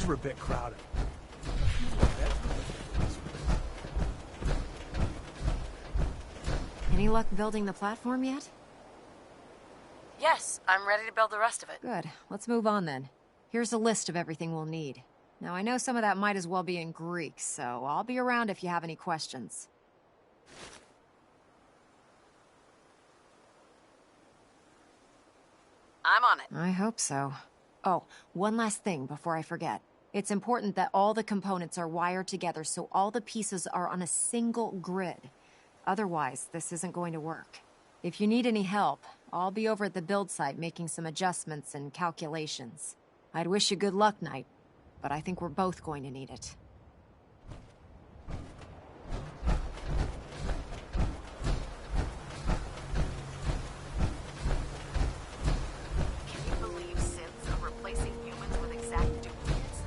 are a bit crowded. Any luck building the platform yet? Yes, I'm ready to build the rest of it. Good. Let's move on then. Here's a list of everything we'll need. Now, I know some of that might as well be in Greek, so I'll be around if you have any questions. I'm on it. I hope so. Oh, one last thing before I forget. It's important that all the components are wired together so all the pieces are on a single grid. Otherwise, this isn't going to work. If you need any help, I'll be over at the build site making some adjustments and calculations. I'd wish you good luck, Knight, but I think we're both going to need it. Can you believe synths are replacing humans with exact duplicates?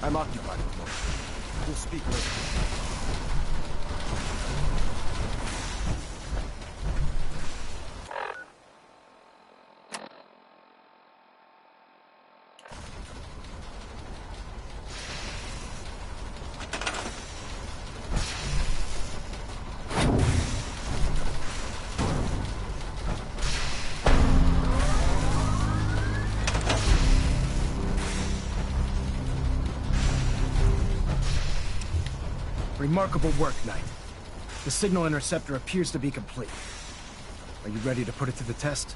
I'm occupied at the moment. We'll speak later. Remarkable work, Knight. The signal interceptor appears to be complete. Are you ready to put it to the test?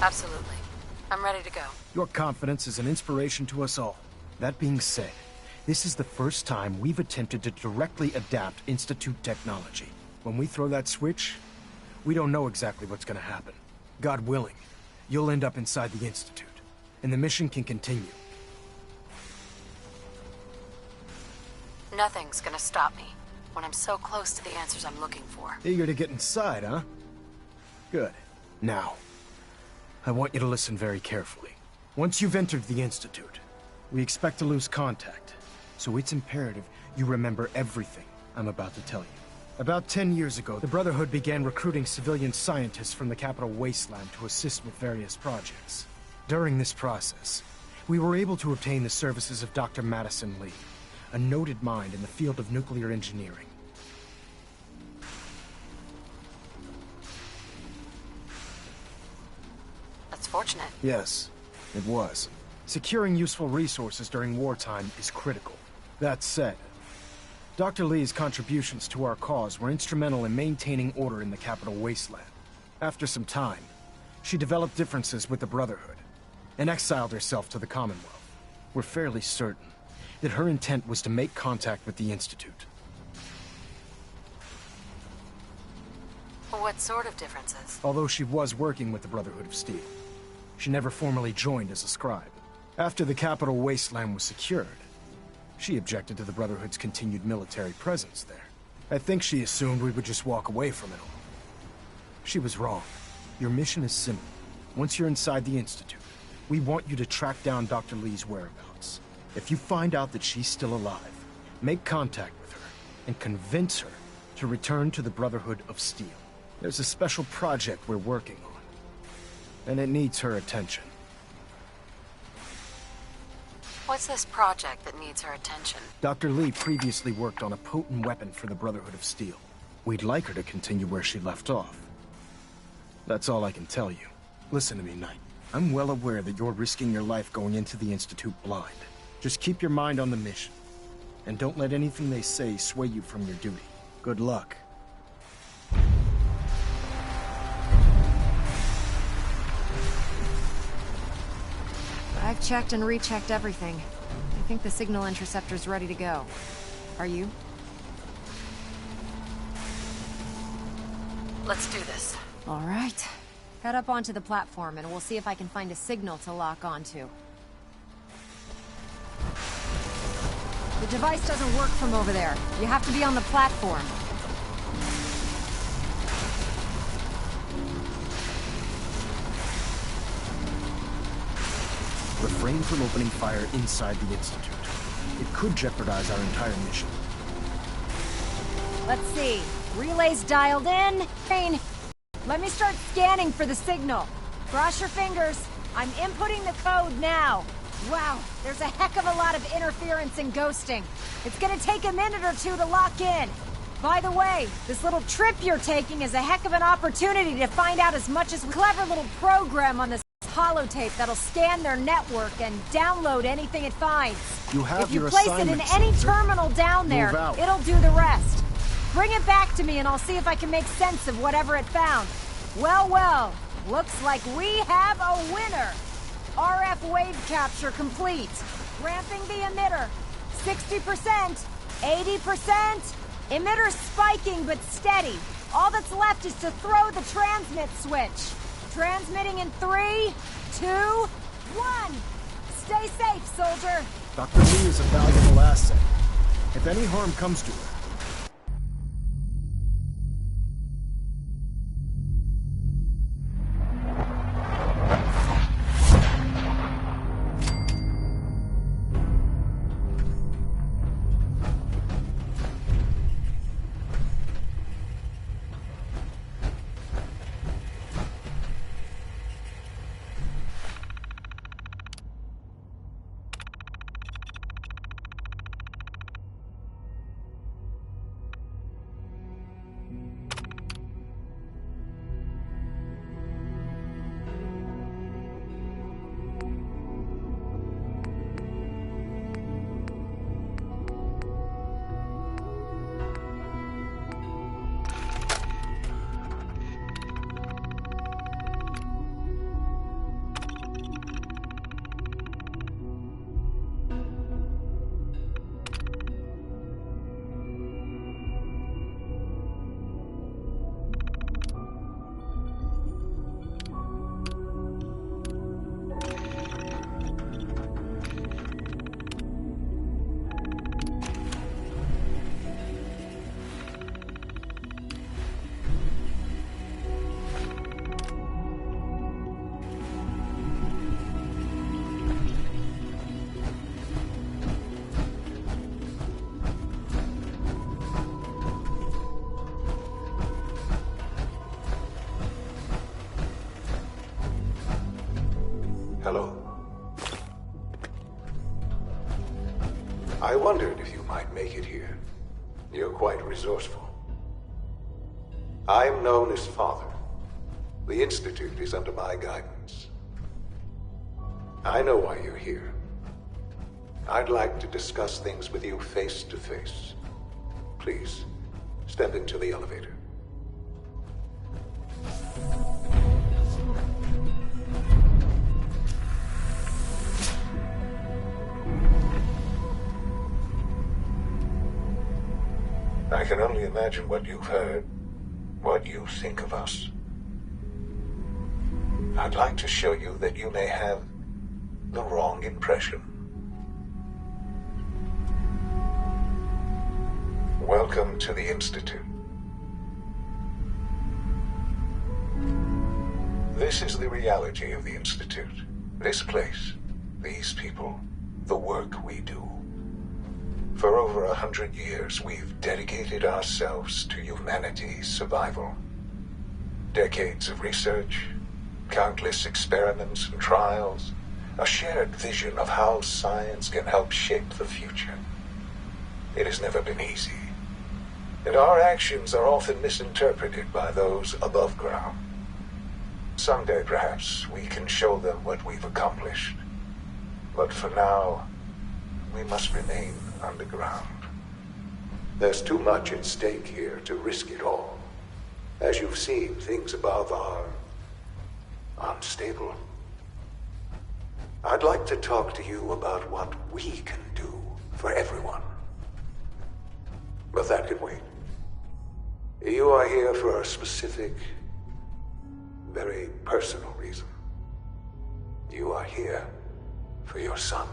Absolutely. I'm ready to go. Your confidence is an inspiration to us all. That being said, this is the first time we've attempted to directly adapt Institute technology. When we throw that switch, we don't know exactly what's gonna happen. God willing, you'll end up inside the Institute, and the mission can continue. Nothing's gonna stop me when I'm so close to the answers I'm looking for. Eager to get inside, huh? Good. Now, I want you to listen very carefully. Once you've entered the Institute, we expect to lose contact, so it's imperative you remember everything I'm about to tell you. About 10 years ago, the Brotherhood began recruiting civilian scientists from the Capital Wasteland to assist with various projects. During this process, we were able to obtain the services of Dr. Madison Lee, a noted mind in the field of nuclear engineering. That's fortunate. Yes, it was. Securing useful resources during wartime is critical. That said, Dr. Lee's contributions to our cause were instrumental in maintaining order in the Capital Wasteland. After some time, she developed differences with the Brotherhood and exiled herself to the Commonwealth. We're fairly certain that her intent was to make contact with the Institute. What sort of differences? Although she was working with the Brotherhood of Steel, she never formally joined as a scribe. After the Capital Wasteland was secured, she objected to the Brotherhood's continued military presence there. I think she assumed we would just walk away from it all. She was wrong. Your mission is simple. Once you're inside the Institute, we want you to track down Dr. Lee's whereabouts. If you find out that she's still alive, make contact with her and convince her to return to the Brotherhood of Steel. There's a special project we're working on, and it needs her attention. What's this project that needs her attention? Dr. Lee previously worked on a potent weapon for the Brotherhood of Steel. We'd like her to continue where she left off. That's all I can tell you. Listen to me, Knight. I'm well aware that you're risking your life going into the Institute blind. Just keep your mind on the mission, and don't let anything they say sway you from your duty. Good luck. I've checked and rechecked everything. I think the signal interceptor's ready to go. Are you? Let's do this. All right. Head up onto the platform and we'll see if I can find a signal to lock onto. The device doesn't work from over there. You have to be on the platform. Refrain from opening fire inside the Institute. It could jeopardize our entire mission. Let's see. Relays dialed in. Let me start scanning for the signal. Cross your fingers. I'm inputting the code now. Wow, there's a heck of a lot of interference and ghosting. It's gonna take a minute or two to lock in. By the way, this little trip you're taking is a heck of an opportunity to find out as much as a clever little program on this holotape that'll scan their network and download anything it finds. You have if you your place it in assignment, any soldier. terminal down there, Move out. it'll do the rest. Bring it back to me and I'll see if I can make sense of whatever it found. Well, well, looks like we have a winner. RF wave capture complete. Ramping the emitter. 60%, 80%. Emitter spiking but steady. All that's left is to throw the transmit switch. Transmitting in 3, 2, 1. Stay safe, soldier. Dr. Lee is a valuable asset. If any harm comes to her, Hello. I wondered if you might make it here. You're quite resourceful. I'm known as Father. The Institute is under my guidance. I know why you're here. I'd like to discuss things with you face to face. Please, step into the elevator. I can only imagine what you've heard, what you think of us. I'd like to show you that you may have the wrong impression. Welcome to the Institute. This is the reality of the Institute. This place, these people, the work we do. For over 100 years, we've dedicated ourselves to humanity's survival. Decades of research, countless experiments and trials, a shared vision of how science can help shape the future. It has never been easy, and our actions are often misinterpreted by those above ground. Someday, perhaps, we can show them what we've accomplished. But for now, we must remain underground. There's too much at stake here to risk it all. As you've seen, things above are unstable. I'd like to talk to you about what we can do for everyone. But that can wait. You are here for a specific, very personal reason. You are here for your son.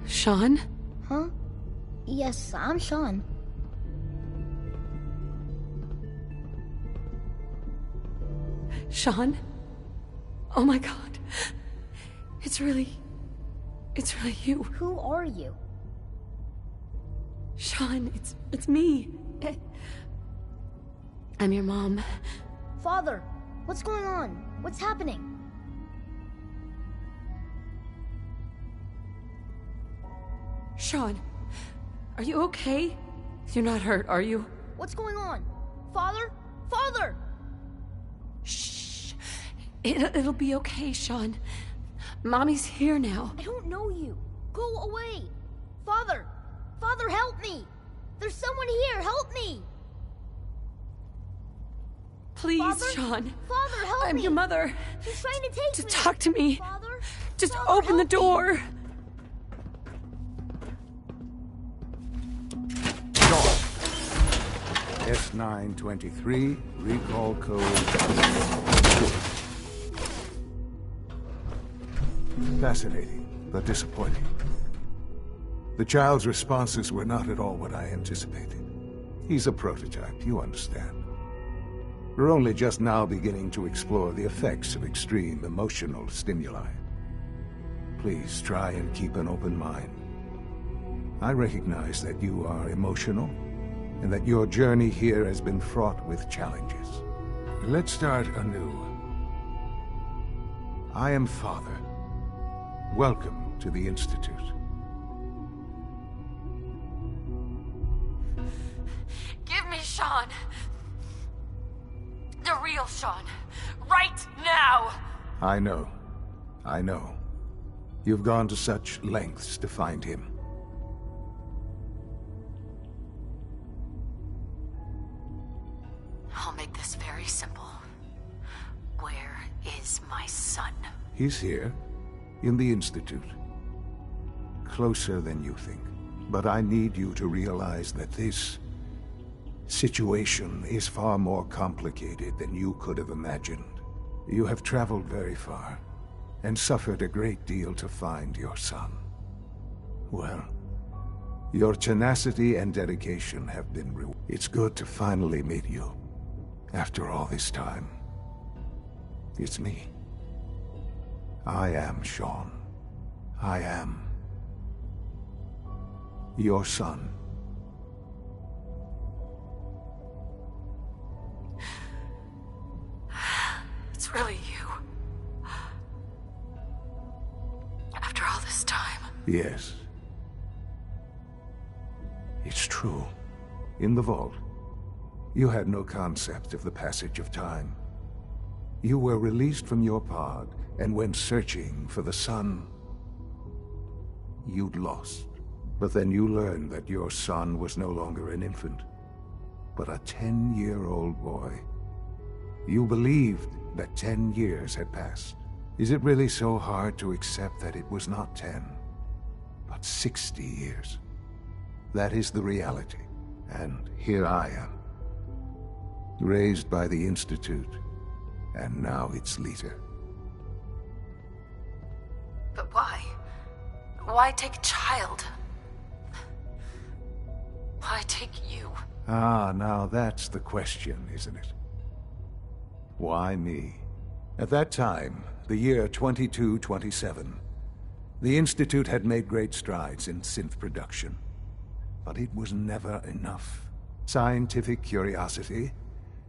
Sean? Huh? Yes, I'm Sean. Sean? Oh my god. It's really you. Who are you? Sean, it's me. I'm your mom. Father, what's going on? What's happening? Sean, are you okay? You're not hurt, are you? What's going on? Father? Father! Shh. It'll be okay, Sean. Mommy's here now. I don't know you. Go away. Father! Father, help me! There's someone here, help me! Please, Father? Sean. Father, help me! I'm your mother. He's trying to take Just me. talk to me. Father? Just Father, open the help me. door. S923, recall code. Fascinating, but disappointing. The child's responses were not at all what I anticipated. He's a prototype, you understand. We're only just now beginning to explore the effects of extreme emotional stimuli. Please try and keep an open mind. I recognize that you are emotional, and that your journey here has been fraught with challenges. Let's start anew. I am Father. Welcome to the Institute. Give me Sean. The real Sean. Right now! I know. You've gone to such lengths to find him. I'll make this very simple. Where is my son? He's here, in the Institute. Closer than you think. But I need you to realize that this situation is far more complicated than you could have imagined. You have traveled very far, and suffered a great deal to find your son. Well, your tenacity and dedication have been rewarded. It's good to finally meet you. After all this time, it's me. I am Sean. I am your son. It's really you. After all this time. Yes. It's true. In the vault, you had no concept of the passage of time. You were released from your pod and went searching for the son you'd lost. But then you learned that your son was no longer an infant, but a 10-year-old boy. You believed that 10 years had passed. Is it really so hard to accept that it was not 10, but 60 years? That is the reality, and here I am, raised by the Institute, and now its leader. But why? Why take a child? Why take you? Ah, now that's the question, isn't it? Why me? At that time, the year 2227, the Institute had made great strides in synth production. But it was never enough. Scientific curiosity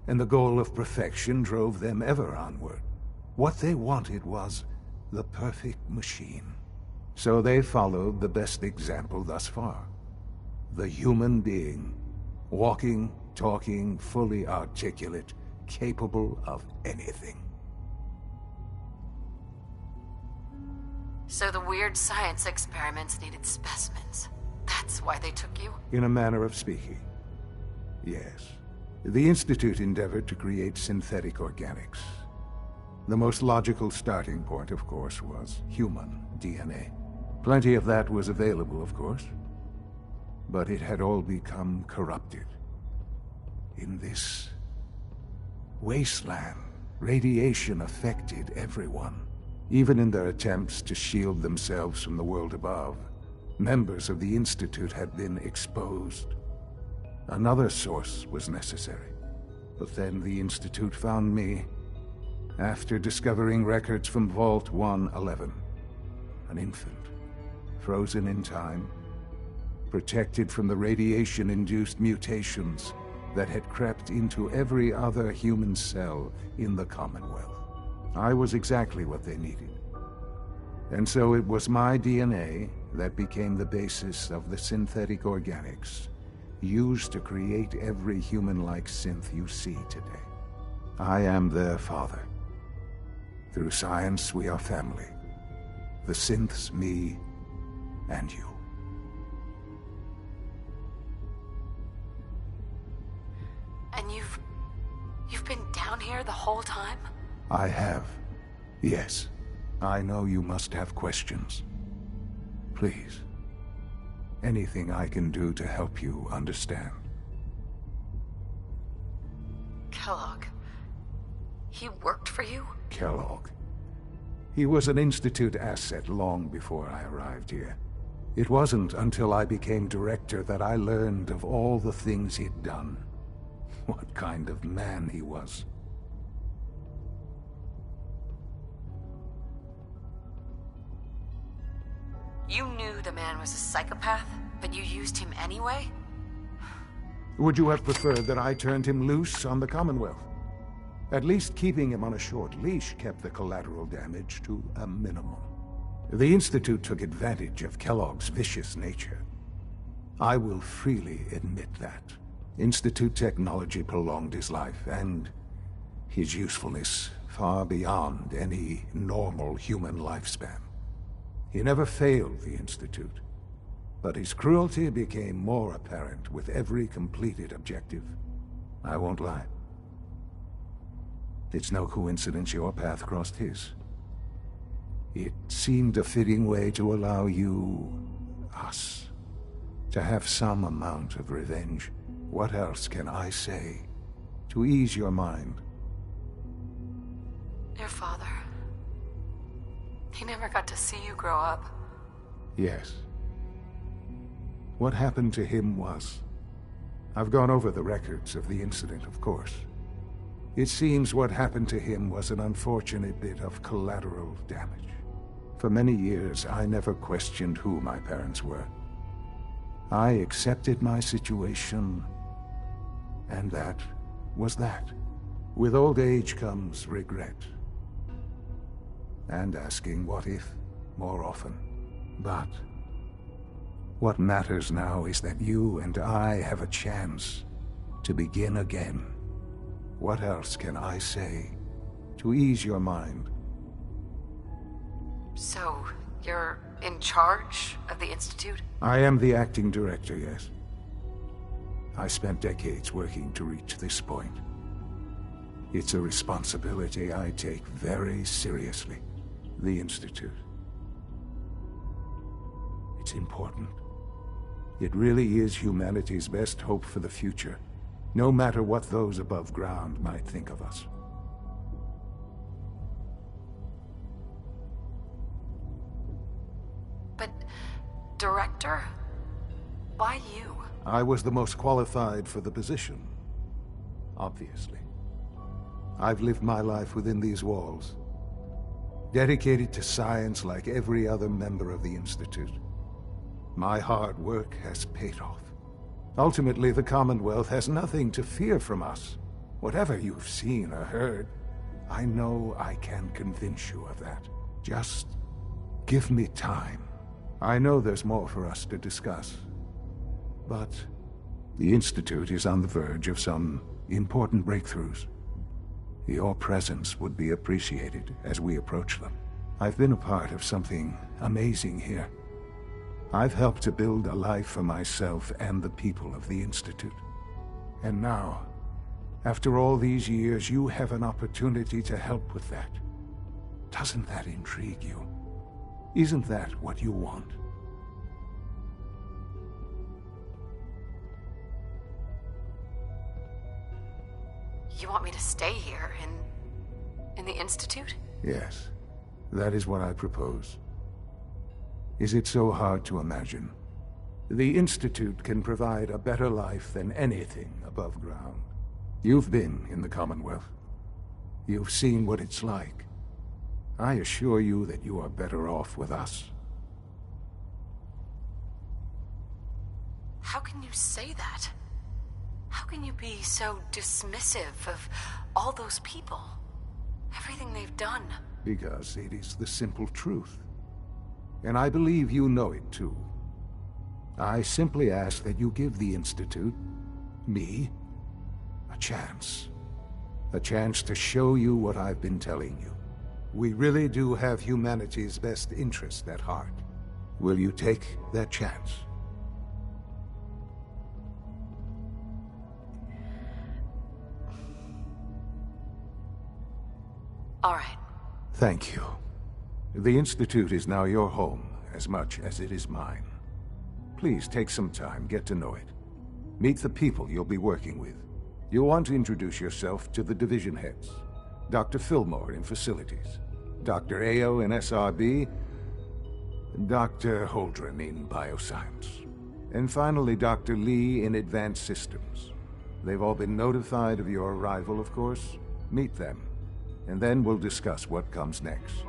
and the goal of perfection drove them ever onward. What they wanted was the perfect machine. So they followed the best example thus far. The human being. Walking, talking, fully articulate, capable of anything. So the weird science experiments needed specimens. That's why they took you? In a manner of speaking, yes. The Institute endeavored to create synthetic organics. The most logical starting point, of course, was human DNA. Plenty of that was available, of course. But it had all become corrupted. In this wasteland, radiation affected everyone. Even in their attempts to shield themselves from the world above, members of the Institute had been exposed. Another source was necessary. But then the Institute found me after discovering records from Vault 111. An infant, frozen in time, protected from the radiation-induced mutations that had crept into every other human cell in the Commonwealth. I was exactly what they needed. And so it was my DNA that became the basis of the synthetic organics used to create every human-like synth you see today. I am their father. Through science, we are family. The synths, me, and you. And you've been down here the whole time? I have. Yes. I know you must have questions. Please. Anything I can do to help you understand. Kellogg. He worked for you? Kellogg. He was an Institute asset long before I arrived here. It wasn't until I became director that I learned of all the things he'd done. What kind of man he was. the man was a psychopath, but you used him anyway? Would you have preferred that I turned him loose on the Commonwealth? At least keeping him on a short leash kept the collateral damage to a minimum. The Institute took advantage of Kellogg's vicious nature. I will freely admit that. Institute technology prolonged his life, and his usefulness far beyond any normal human lifespan. He never failed the Institute, but his cruelty became more apparent with every completed objective. I won't lie. It's no coincidence your path crossed his. It seemed a fitting way to allow you, us, to have some amount of revenge. What else can I say to ease your mind? Your father. He never got to see you grow up. Yes. What happened to him was... I've gone over the records of the incident, of course. It seems what happened to him was an unfortunate bit of collateral damage. For many years, I never questioned who my parents were. I accepted my situation, and that was that. With old age comes regret. And asking what if more often. But what matters now is that you and I have a chance to begin again. What else can I say to ease your mind? So, you're in charge of the Institute? I am the acting director, yes. I spent decades working to reach this point. It's a responsibility I take very seriously. The Institute. It's important. It really is humanity's best hope for the future, no matter what those above ground might think of us. But, Director? Why you? I was the most qualified for the position, obviously. I've lived my life within these walls, dedicated to science like every other member of the Institute. My hard work has paid off. Ultimately, the Commonwealth has nothing to fear from us. Whatever you've seen or heard, I know I can convince you of that. Just give me time. I know there's more for us to discuss. But the Institute is on the verge of some important breakthroughs. Your presence would be appreciated as we approach them. I've been a part of something amazing here. I've helped to build a life for myself and the people of the Institute. And now, after all these years, you have an opportunity to help with that. Doesn't that intrigue you? Isn't that what you want? You want me to stay here in the Institute? Yes, that is what I propose. Is it so hard to imagine? The Institute can provide a better life than anything above ground. You've been in the Commonwealth. You've seen what it's like. I assure you that you are better off with us. How can you say that? How can you be so dismissive of all those people? Everything they've done? Because it is the simple truth. And I believe you know it too. I simply ask that you give the Institute, me, a chance. A chance to show you what I've been telling you. We really do have humanity's best interest at heart. Will you take that chance? All right. Thank you. The Institute is now your home, as much as it is mine. Please take some time, get to know it. Meet the people you'll be working with. You'll want to introduce yourself to the division heads. Dr. Fillmore in Facilities, Dr. Ayo in SRB, Dr. Holdren in Bioscience, and finally Dr. Lee in Advanced Systems. They've all been notified of your arrival, of course. Meet them, and then we'll discuss what comes next.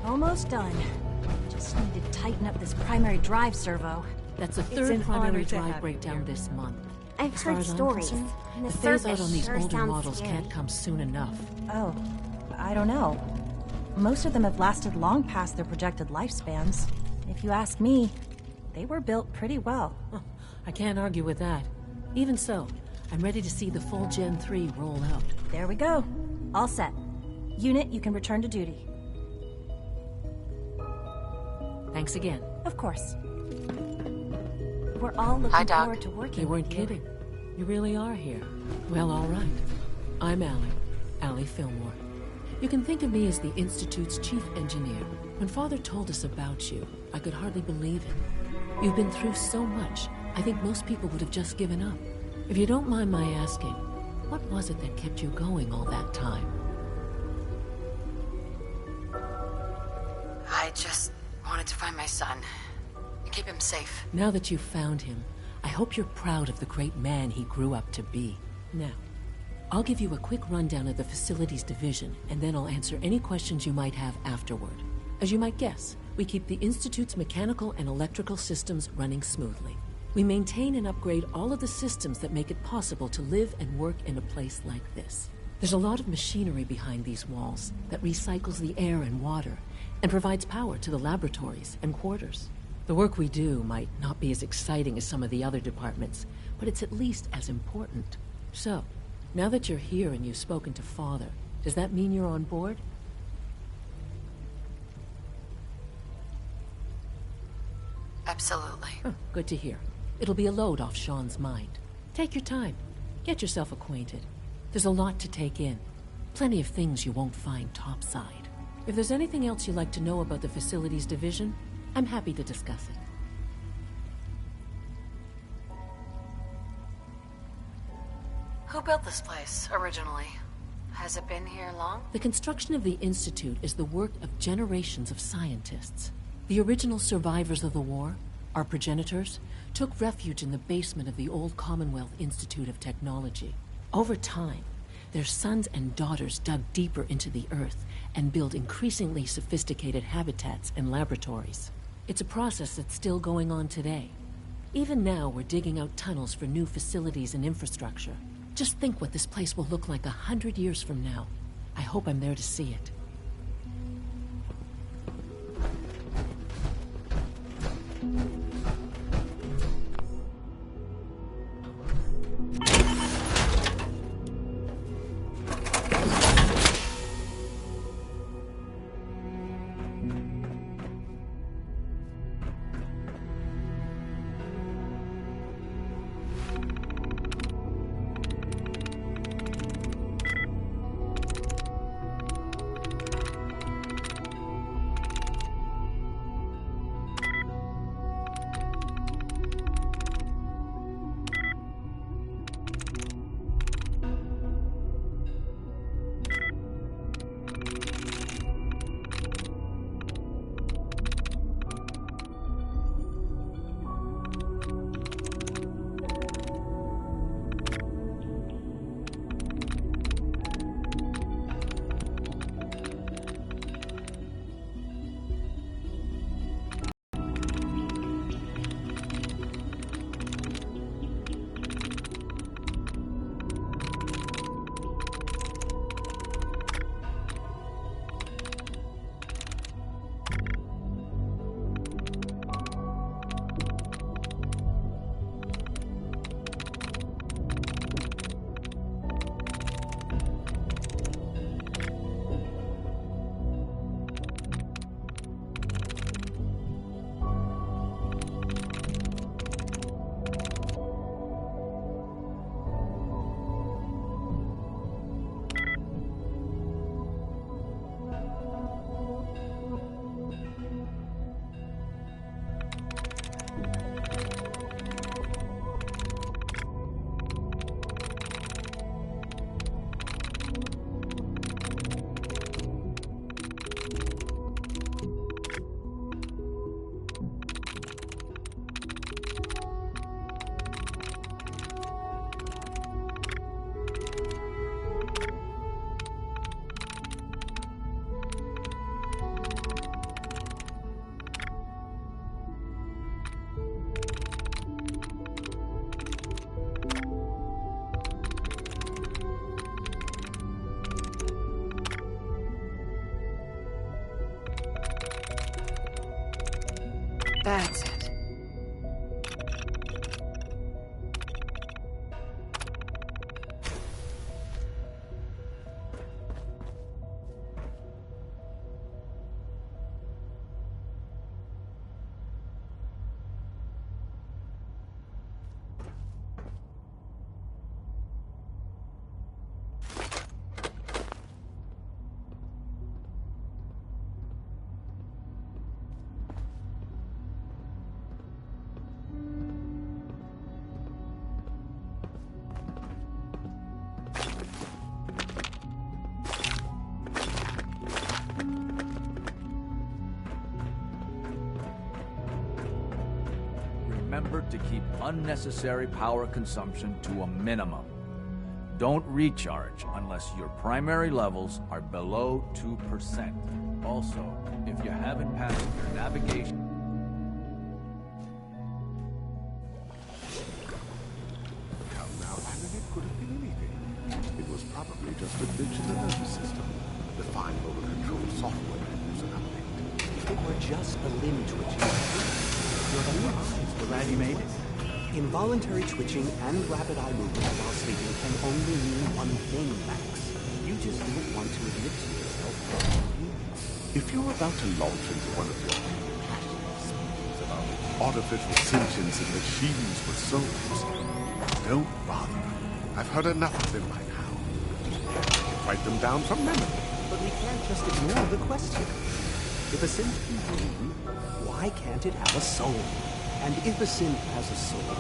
Almost done. Just need to tighten up this primary drive servo. That's the third primary drive breakdown this month. I've heard stories. The phase out on these older models can't come soon enough. Oh, I don't know. Most of them have lasted long past their projected lifespans. If you ask me, they were built pretty well. I can't argue with that. Even so, I'm ready to see the full Gen 3 roll out. There we go. All set. Unit, you can return to duty. Thanks again. Of course. We're all looking forward to working They weren't with you. kidding. You really are here. Well, all right. I'm Allie Fillmore. You can think of me as the Institute's chief engineer. When Father told us about you, I could hardly believe it. You've been through so much, I think most people would have just given up. If you don't mind my asking, what was it that kept you going all that time? I just wanted to find my son and keep him safe. Now that you've found him, I hope you're proud of the great man he grew up to be. Now, I'll give you a quick rundown of the facilities division, and then I'll answer any questions you might have afterward. As you might guess, we keep the Institute's mechanical and electrical systems running smoothly. We maintain and upgrade all of the systems that make it possible to live and work in a place like this. There's a lot of machinery behind these walls that recycles the air and water and provides power to the laboratories and quarters. The work we do might not be as exciting as some of the other departments, but it's at least as important. So, now that you're here and you've spoken to Father, does that mean you're on board? Absolutely. Oh, good to hear. It'll be a load off Sean's mind. Take your time. Get yourself acquainted. There's a lot to take in. Plenty of things you won't find topside. If there's anything else you'd like to know about the Facilities Division, I'm happy to discuss it. Who built this place, originally? Has it been here long? The construction of the Institute is the work of generations of scientists. The original survivors of the war, our progenitors, took refuge in the basement of the old Commonwealth Institute of Technology. Over time, their sons and daughters dug deeper into the earth and built increasingly sophisticated habitats and laboratories. It's a process that's still going on today. Even now, we're digging out tunnels for new facilities and infrastructure. Just think what this place will look like 100 years from now. I hope I'm there to see it. That's it. Remember to keep unnecessary power consumption to a minimum. Don't recharge unless your primary levels are below 2%. Also, if you haven't passed your navigation... How now, it could have been anything. It was probably just a glitch in the nervous system. The fine motor control software was an update. It were just a limb twitching. Your eyes were glad you made it. Involuntary twitching and rapid eye movement while sleeping can only mean one thing, Max. You just don't want to admit to yourself. If you're about to launch into one of your passionate speeches about artificial sentience in machines with souls. Don't bother. I've heard enough of them by now. I can write them down from memory. But we can't just ignore the question. If a synth can dream, why can't it have a soul? And if a synth has a soul,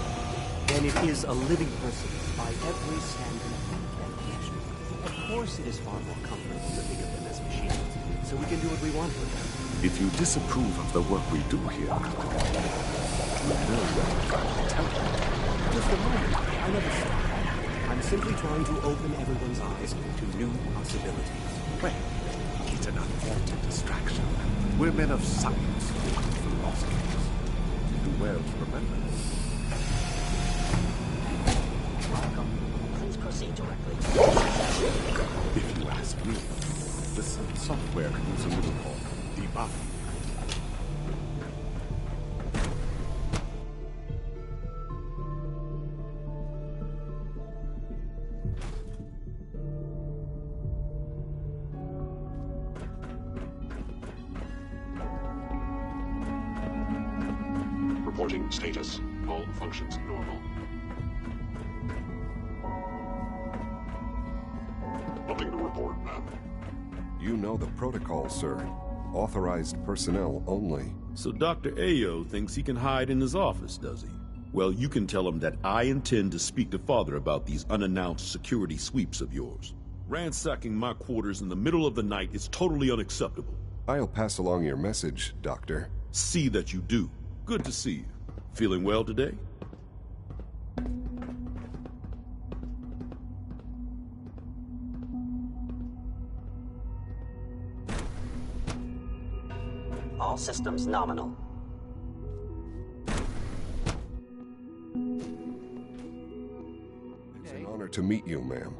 then it is a living person by every standard and measure. Of course it is far more comfortable to think of them as machines, so we can do what we want with them. If you disapprove of the work we do here, you know what I'm trying to tell you. Just a moment. I never said that. I'm simply trying to open everyone's eyes to new possibilities. Well, it's an unwanted distraction. We're men of science, not philosophers. You do well to remember this. Welcome. Please proceed directly. If you ask me, the software can use a little more debugging. Reporting status. All functions normal. Nothing to report, ma'am. You know the protocol, sir. Authorized personnel only. So Dr. Ayo thinks he can hide in his office, does he? Well, you can tell him that I intend to speak to Father about these unannounced security sweeps of yours. Ransacking my quarters in the middle of the night is totally unacceptable. I'll pass along your message, Doctor. See that you do. Good to see you. Feeling well today? All systems nominal. It's an honor to meet you, ma'am.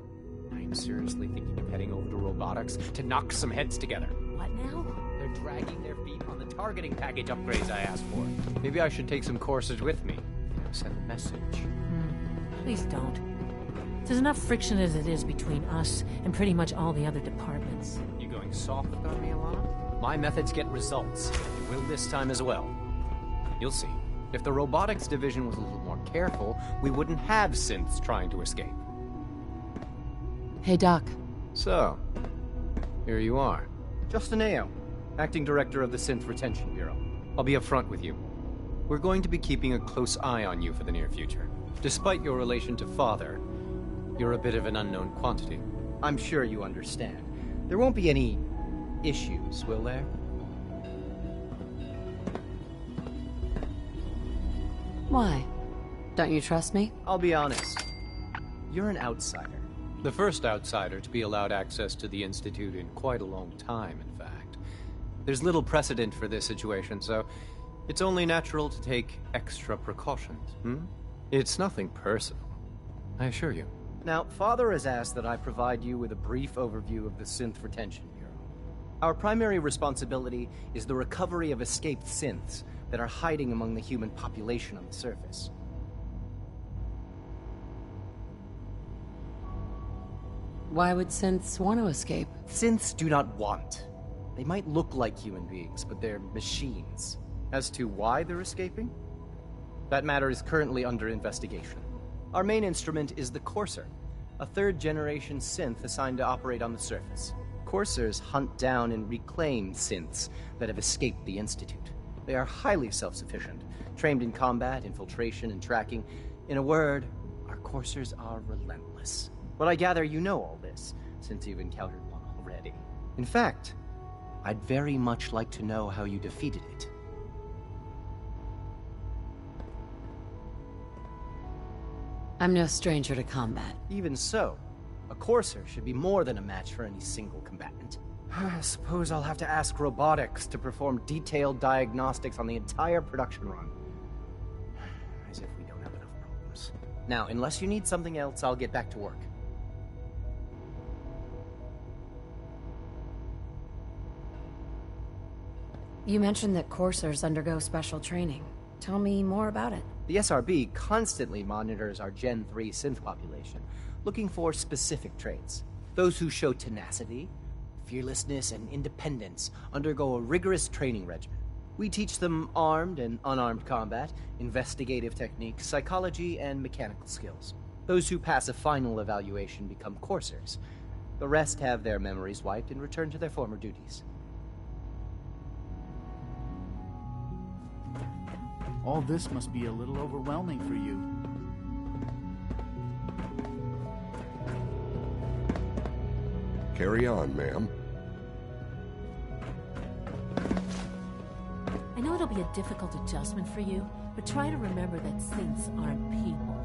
I'm seriously thinking of heading over to robotics to knock some heads together. What now? They're dragging their feet on the targeting package upgrades I asked for. Maybe I should take some courses with me. Send a message. Please don't. There's enough friction as it is between us and pretty much all the other departments. You going soft on me, Alana? My methods get results. You will this time as well. You'll see. If the robotics division was a little more careful, we wouldn't have synths trying to escape. Hey, Doc. So, here you are. Justin Ayo, Acting Director of the Synth Retention Bureau. I'll be upfront with you. We're going to be keeping a close eye on you for the near future. Despite your relation to Father, you're a bit of an unknown quantity. I'm sure you understand. There won't be any issues, will there? Why? Don't you trust me? I'll be honest. You're an outsider. The first outsider to be allowed access to the Institute in quite a long time, in fact. There's little precedent for this situation, so it's only natural to take extra precautions, It's nothing personal, I assure you. Now, Father has asked that I provide you with a brief overview of the Synth Retention Bureau. Our primary responsibility is the recovery of escaped synths that are hiding among the human population on the surface. Why would synths want to escape? Synths do not want. They might look like human beings, but they're machines. As to why they're escaping? That matter is currently under investigation. Our main instrument is the Courser, a third-generation synth assigned to operate on the surface. Coursers hunt down and reclaim synths that have escaped the Institute. They are highly self-sufficient, trained in combat, infiltration, and tracking. In a word, our Coursers are relentless. But I gather you know all this, since you've encountered one already. In fact, I'd very much like to know how you defeated it. I'm no stranger to combat. Even so, a Courser should be more than a match for any single combatant. I suppose I'll have to ask robotics to perform detailed diagnostics on the entire production run. As if we don't have enough problems. Now, unless you need something else, I'll get back to work. You mentioned that coursers undergo special training. Tell me more about it. The SRB constantly monitors our Gen 3 synth population, looking for specific traits. Those who show tenacity, fearlessness, and independence undergo a rigorous training regimen. We teach them armed and unarmed combat, investigative techniques, psychology, and mechanical skills. Those who pass a final evaluation become coursers. The rest have their memories wiped and return to their former duties. All this must be a little overwhelming for you. Carry on, ma'am. I know it'll be a difficult adjustment for you, but try to remember that synths aren't people.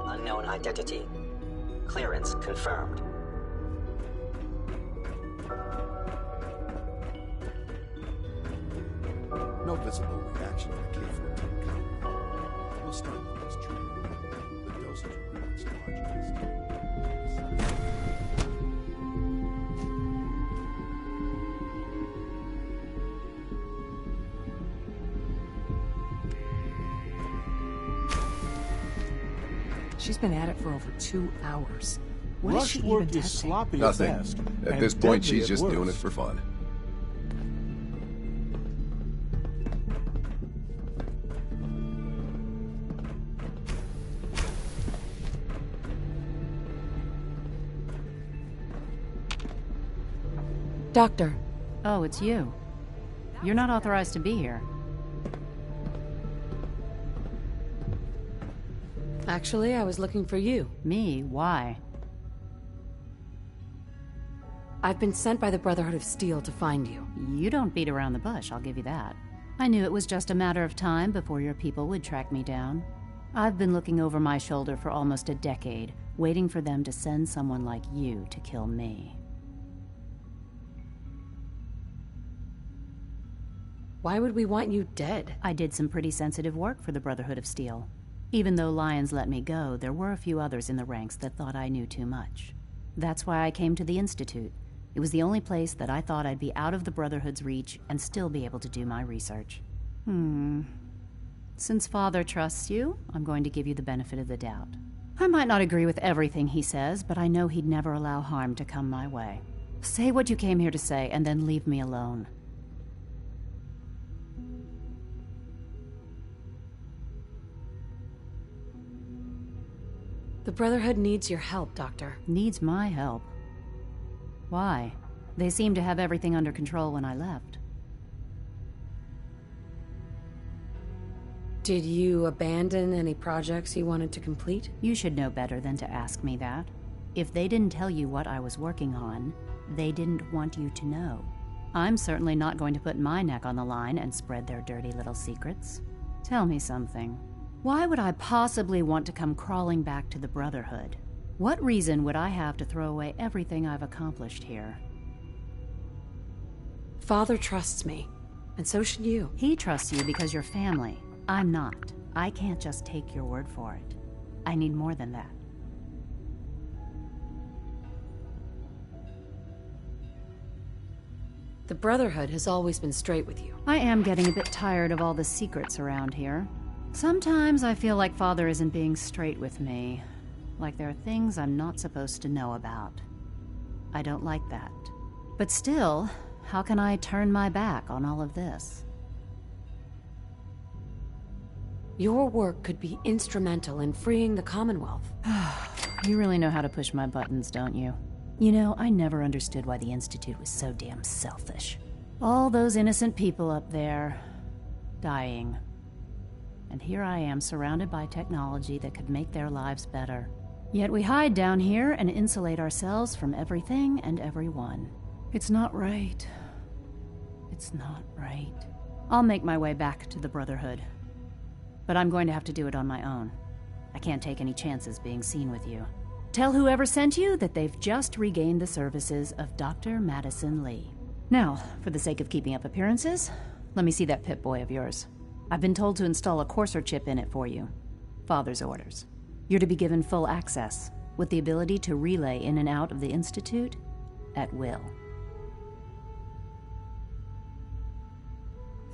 Unknown identity. Clearance confirmed. No visible reaction to the K-14 compound. We'll start with this treatment. The dosage will be much larger this time. She's been at it for over 2 hours. What is she Rush even work is testing? sloppy at Nothing. best. At and this point, deadly she's at just doing it worst. for fun. Doctor. Oh, it's you. You're not authorized to be here. Actually, I was looking for you. Me? Why? I've been sent by the Brotherhood of Steel to find you. You don't beat around the bush, I'll give you that. I knew it was just a matter of time before your people would track me down. I've been looking over my shoulder for almost a decade, waiting for them to send someone like you to kill me. Why would we want you dead? I did some pretty sensitive work for the Brotherhood of Steel. Even though Lyons let me go, there were a few others in the ranks that thought I knew too much. That's why I came to the Institute. It was the only place that I thought I'd be out of the Brotherhood's reach and still be able to do my research. Since Father trusts you, I'm going to give you the benefit of the doubt. I might not agree with everything he says, but I know he'd never allow harm to come my way. Say what you came here to say, and then leave me alone. The Brotherhood needs your help, Doctor. Needs my help? Why? They seemed to have everything under control when I left. Did you abandon any projects you wanted to complete? You should know better than to ask me that. If they didn't tell you what I was working on, they didn't want you to know. I'm certainly not going to put my neck on the line and spread their dirty little secrets. Tell me something. Why would I possibly want to come crawling back to the Brotherhood? What reason would I have to throw away everything I've accomplished here? Father trusts me, and so should you. He trusts you because you're family. I'm not. I can't just take your word for it. I need more than that. The Brotherhood has always been straight with you. I am getting a bit tired of all the secrets around here. Sometimes I feel like Father isn't being straight with me. Like there are things I'm not supposed to know about. I don't like that. But still, how can I turn my back on all of this? Your work could be instrumental in freeing the Commonwealth. You really know how to push my buttons, don't you? You know, I never understood why the Institute was so damn selfish. All those innocent people up there, dying. And here I am, surrounded by technology that could make their lives better. Yet we hide down here and insulate ourselves from everything and everyone. It's not right. It's not right. I'll make my way back to the Brotherhood. But I'm going to have to do it on my own. I can't take any chances being seen with you. Tell whoever sent you that they've just regained the services of Dr. Madison Lee. Now, for the sake of keeping up appearances, let me see that Pip-Boy of yours. I've been told to install a courser chip in it for you. Father's orders. You're to be given full access, with the ability to relay in and out of the Institute at will.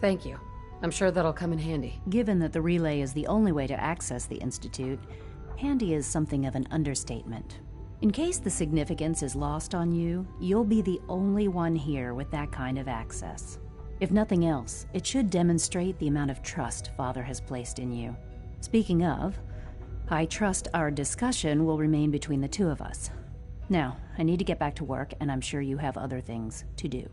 Thank you. I'm sure that'll come in handy. Given that the relay is the only way to access the Institute, handy is something of an understatement. In case the significance is lost on you, you'll be the only one here with that kind of access. If nothing else, it should demonstrate the amount of trust Father has placed in you. Speaking of, I trust our discussion will remain between the two of us. Now, I need to get back to work, and I'm sure you have other things to do.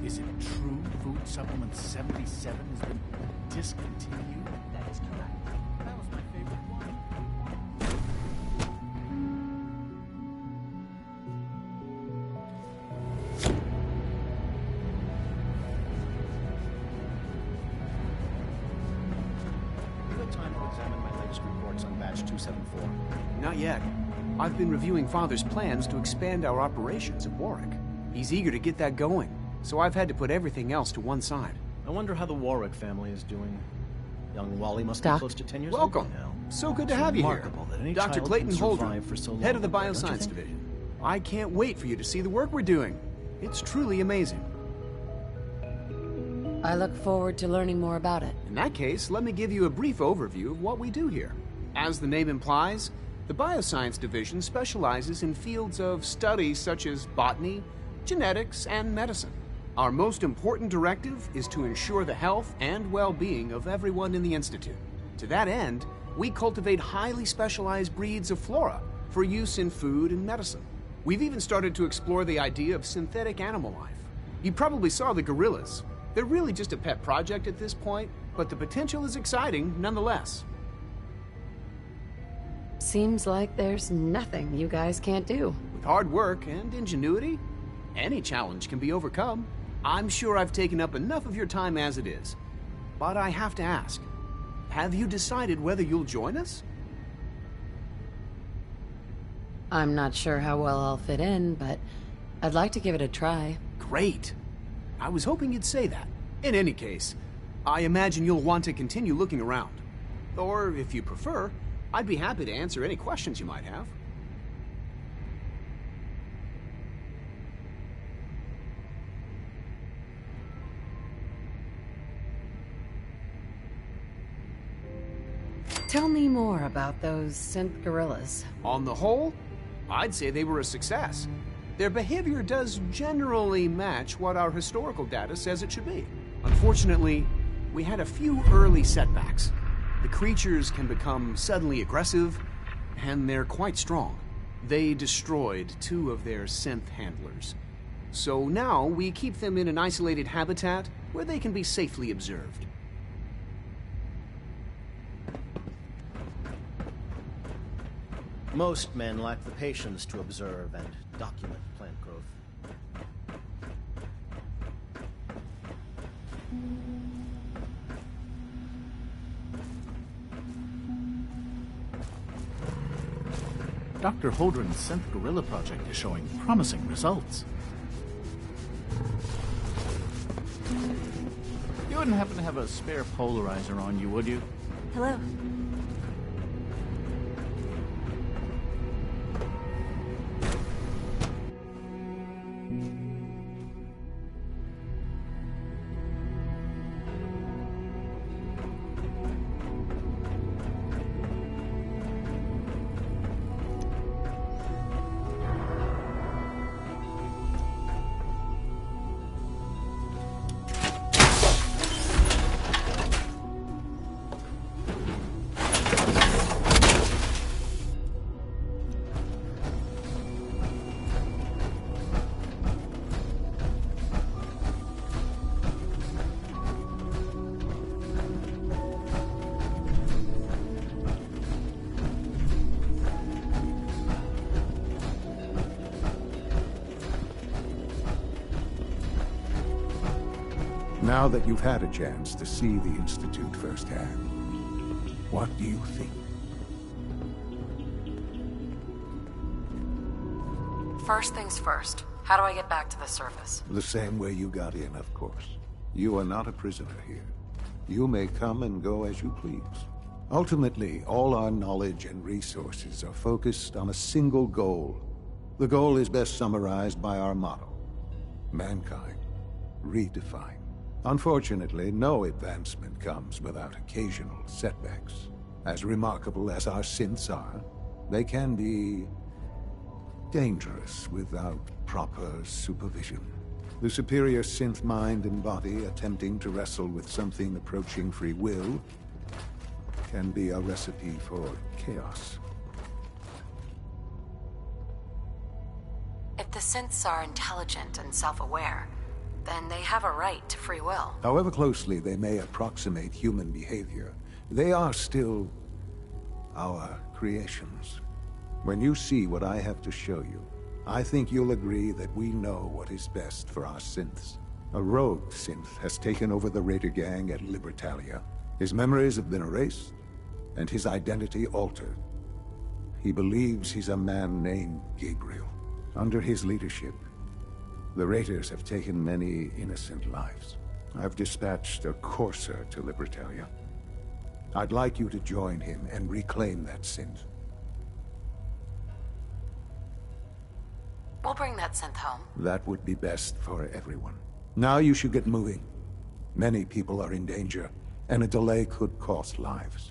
Is it true Food Supplement 77 has been discontinued? That is correct. That was my favorite one. You had time to examine my latest reports on Batch 274? Not yet. I've been reviewing Father's plans to expand our operations at Warwick. He's eager to get that going, so I've had to put everything else to one side. I wonder how the Warwick family is doing. Young Wally must be Doc. close to 10 years Welcome. old now. So good to It's have you here. remarkable that any Dr. child Clayton can Holder, survive for so long, head of the don't you Bioscience think? Division. I can't wait for you to see the work we're doing. It's truly amazing. I look forward to learning more about it. In that case, let me give you a brief overview of what we do here. As the name implies, the Bioscience Division specializes in fields of study such as botany, genetics, and medicine. Our most important directive is to ensure the health and well-being of everyone in the Institute. To that end, we cultivate highly specialized breeds of flora for use in food and medicine. We've even started to explore the idea of synthetic animal life. You probably saw the gorillas. They're really just a pet project at this point, but the potential is exciting nonetheless. Seems like there's nothing you guys can't do. With hard work and ingenuity, any challenge can be overcome. I'm sure I've taken up enough of your time as it is. But I have to ask, have you decided whether you'll join us? I'm not sure how well I'll fit in, but I'd like to give it a try. Great. I was hoping you'd say that. In any case, I imagine you'll want to continue looking around. Or, if you prefer, I'd be happy to answer any questions you might have. Tell me more about those synth gorillas. On the whole, I'd say they were a success. Their behavior does generally match what our historical data says it should be. Unfortunately, we had a few early setbacks. The creatures can become suddenly aggressive, and they're quite strong. They destroyed 2 of their synth handlers. So now we keep them in an isolated habitat where they can be safely observed. Most men lack the patience to observe and document plant growth. Dr. Holdren's synth gorilla project is showing promising results. You wouldn't happen to have a spare polarizer on you, would you? Hello. Now that you've had a chance to see the Institute firsthand, what do you think? First things first. How do I get back to the surface? The same way you got in, of course. You are not a prisoner here. You may come and go as you please. Ultimately, all our knowledge and resources are focused on a single goal. The goal is best summarized by our motto: mankind, redefined. Unfortunately, no advancement comes without occasional setbacks. As remarkable as our synths are, they can be dangerous without proper supervision. The superior synth mind and body attempting to wrestle with something approaching free will can be a recipe for chaos. If the synths are intelligent and self-aware, then they have a right to free will. However closely they may approximate human behavior, they are still our creations. When you see what I have to show you, I think you'll agree that we know what is best for our synths. A rogue synth has taken over the Raider gang at Libertalia. His memories have been erased, and his identity altered. He believes he's a man named Gabriel. Under his leadership, the Raiders have taken many innocent lives. I've dispatched a courser to Libertalia. I'd like you to join him and reclaim that synth. We'll bring that synth home. That would be best for everyone. Now you should get moving. Many people are in danger, and a delay could cost lives.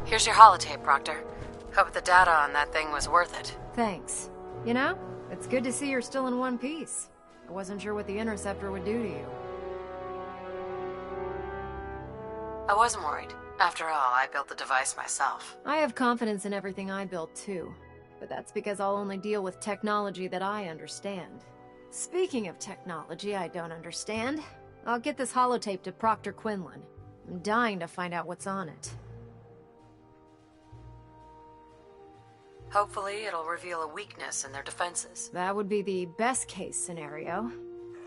Here's your holotape, Proctor. Hope the data on that thing was worth it. Thanks. You know, it's good to see you're still in one piece. I wasn't sure what the Interceptor would do to you. I wasn't worried. After all, I built the device myself. I have confidence in everything I built, too. But that's because I'll only deal with technology that I understand. Speaking of technology I don't understand, I'll get this holotape to Proctor Quinlan. I'm dying to find out what's on it. Hopefully, it'll reveal a weakness in their defenses. That would be the best case scenario.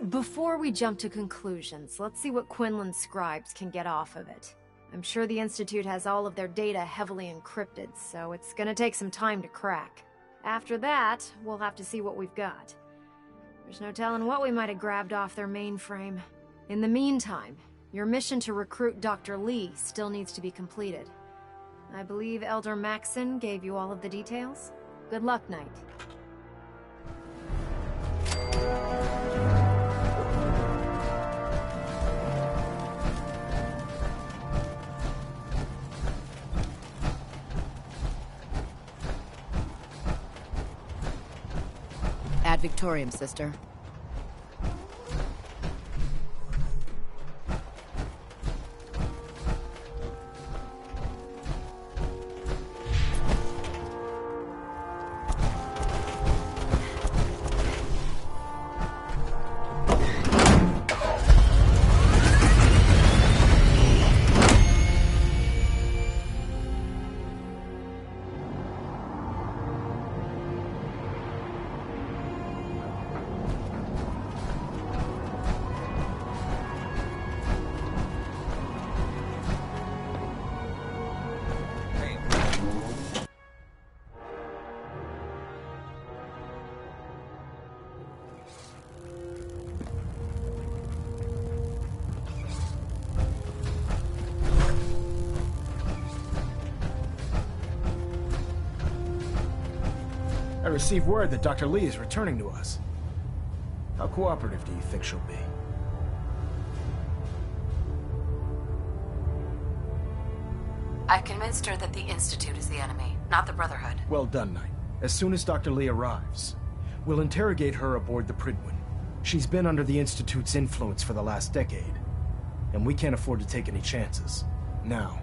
Before we jump to conclusions, let's see what Quinlan's scribes can get off of it. I'm sure the Institute has all of their data heavily encrypted, so it's gonna take some time to crack. After that, we'll have to see what we've got. There's no telling what we might have grabbed off their mainframe. In the meantime, your mission to recruit Dr. Lee still needs to be completed. I believe Elder Maxson gave you all of the details? Good luck, Knight. Ad Victoriam, sister. I received word that Dr. Lee is returning to us. How cooperative do you think she'll be? I convinced her that the Institute is the enemy, not the Brotherhood. Well done, Knight. As soon as Dr. Lee arrives, we'll interrogate her aboard the Prydwen. She's been under the Institute's influence for the last decade, and we can't afford to take any chances. Now,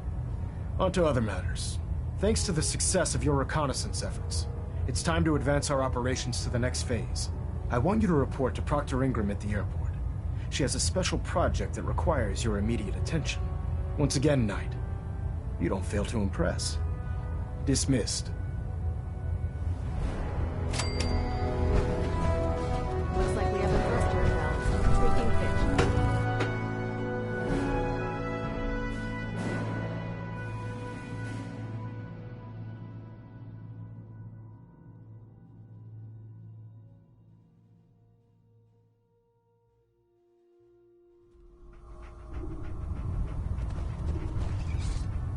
on to other matters. Thanks to the success of your reconnaissance efforts, it's time to advance our operations to the next phase. I want you to report to Proctor Ingram at the airport. She has a special project that requires your immediate attention. Once again, Knight, you don't fail to impress. Dismissed. Looks like we have a first here, Val. Taking pitch.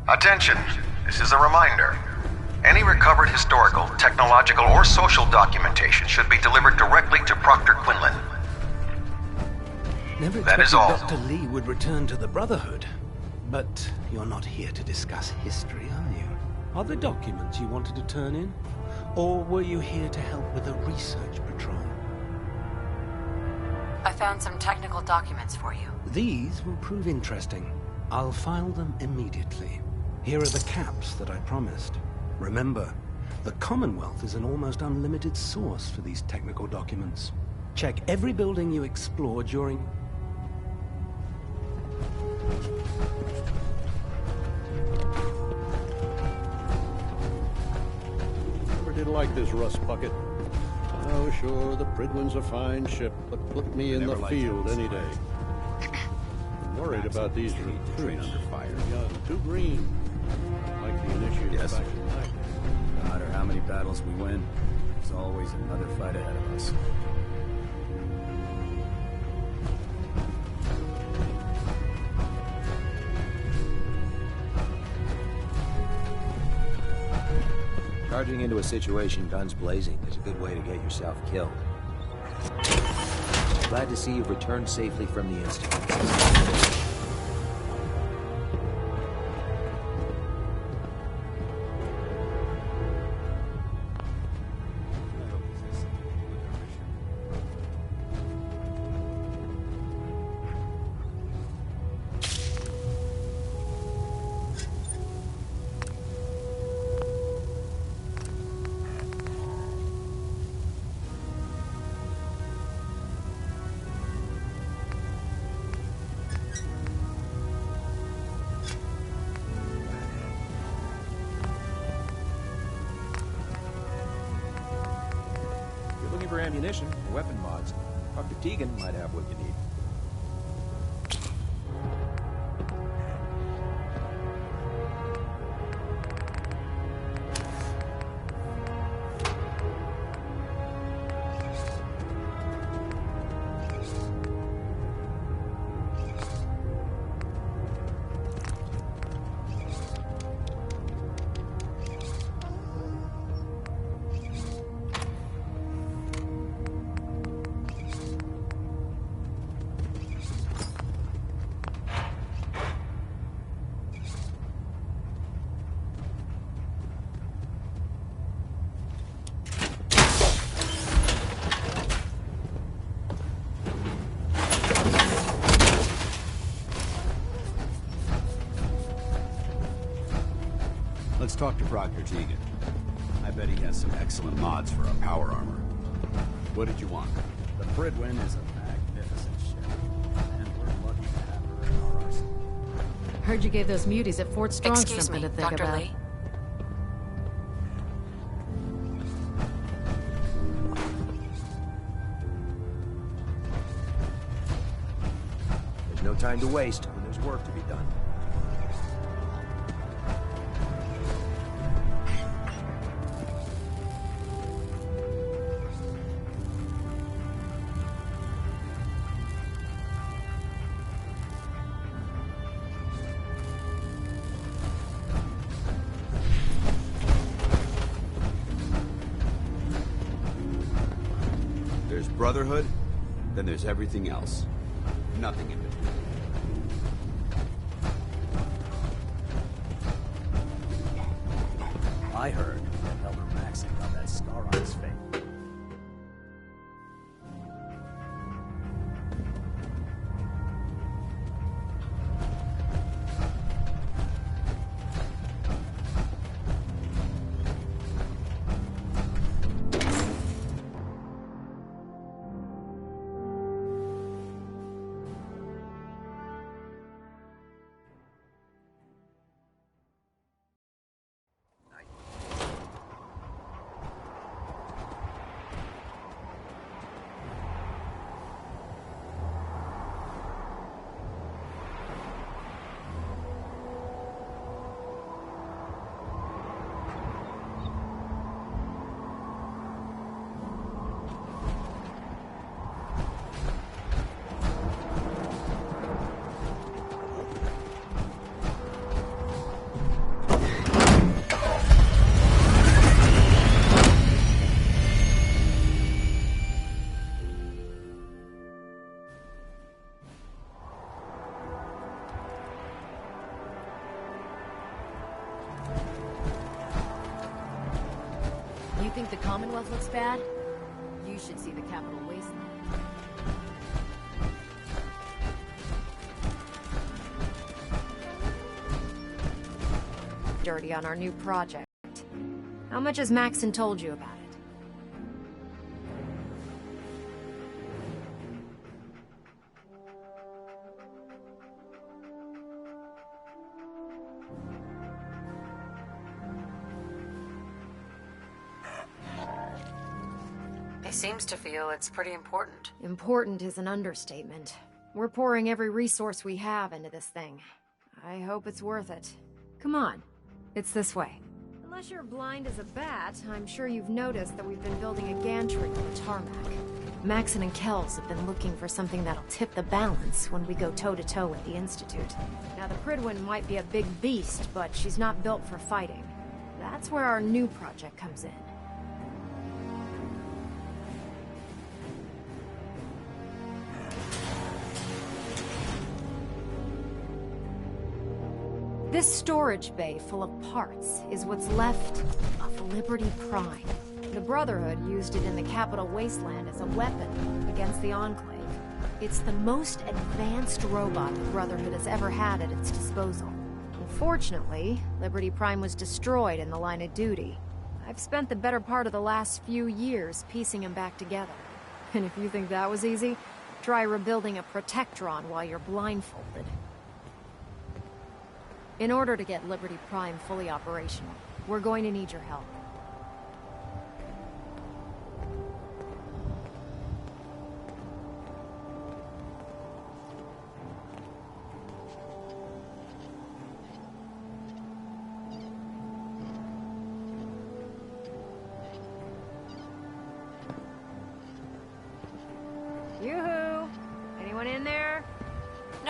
Attention! This is a reminder. Any recovered historical, technological, or social documentation should be delivered directly to Proctor Quinlan. Never That expected is all. Dr. Lee would return to the Brotherhood. But you're not here to discuss history, are you? Are there documents you wanted to turn in? Or were you here to help with a research patrol? I found some technical documents for you. These will prove interesting. I'll file them immediately. Here are the caps that I promised. Remember, the Commonwealth is an almost unlimited source for these technical documents. Check every building you explore during... Never did like this rust bucket. Oh, sure, the Prydwen's a fine ship, but put me in the field any day. I'm worried about these recruits. Young, too green. Like the initiates back in night. No matter how many battles we win, there's always another fight ahead of us. Charging into a situation guns blazing is a good way to get yourself killed. Glad to see you've returned safely from the Institute. ammunition, weapon mods. Dr. Tegan might have what you need. Let's talk to Proctor Tegan. I bet he has some excellent mods for our power armor. What did you want? The Pridwin is a magnificent ship, and we're lucky to have her in our arsenal. Heard you gave those muties at Fort Strong Excuse something me, to think Dr. about. Lee. There's no time to waste when there's work to be done. There's Brotherhood, then there's everything else. Nothing in between. I heard that Elder Maxon got that scar on his face. You think the Commonwealth looks bad? You should see the Capital Wasteland. Dirty on our new project. How much has Maxon told you about it? He seems to feel it's pretty important. Important is an understatement. We're pouring every resource we have into this thing. I hope it's worth it. Come on. It's this way. Unless you're blind as a bat, I'm sure you've noticed that we've been building a gantry on the tarmac. Maxon and Kells have been looking for something that'll tip the balance when we go toe-to-toe with the Institute. Now, the Pridwin might be a big beast, but she's not built for fighting. That's where our new project comes in. This storage bay full of parts is what's left of Liberty Prime. The Brotherhood used it in the Capital Wasteland as a weapon against the Enclave. It's the most advanced robot the Brotherhood has ever had at its disposal. Unfortunately, Liberty Prime was destroyed in the line of duty. I've spent the better part of the last few years piecing him back together. And if you think that was easy, try rebuilding a Protectron while you're blindfolded. In order to get Liberty Prime fully operational, we're going to need your help.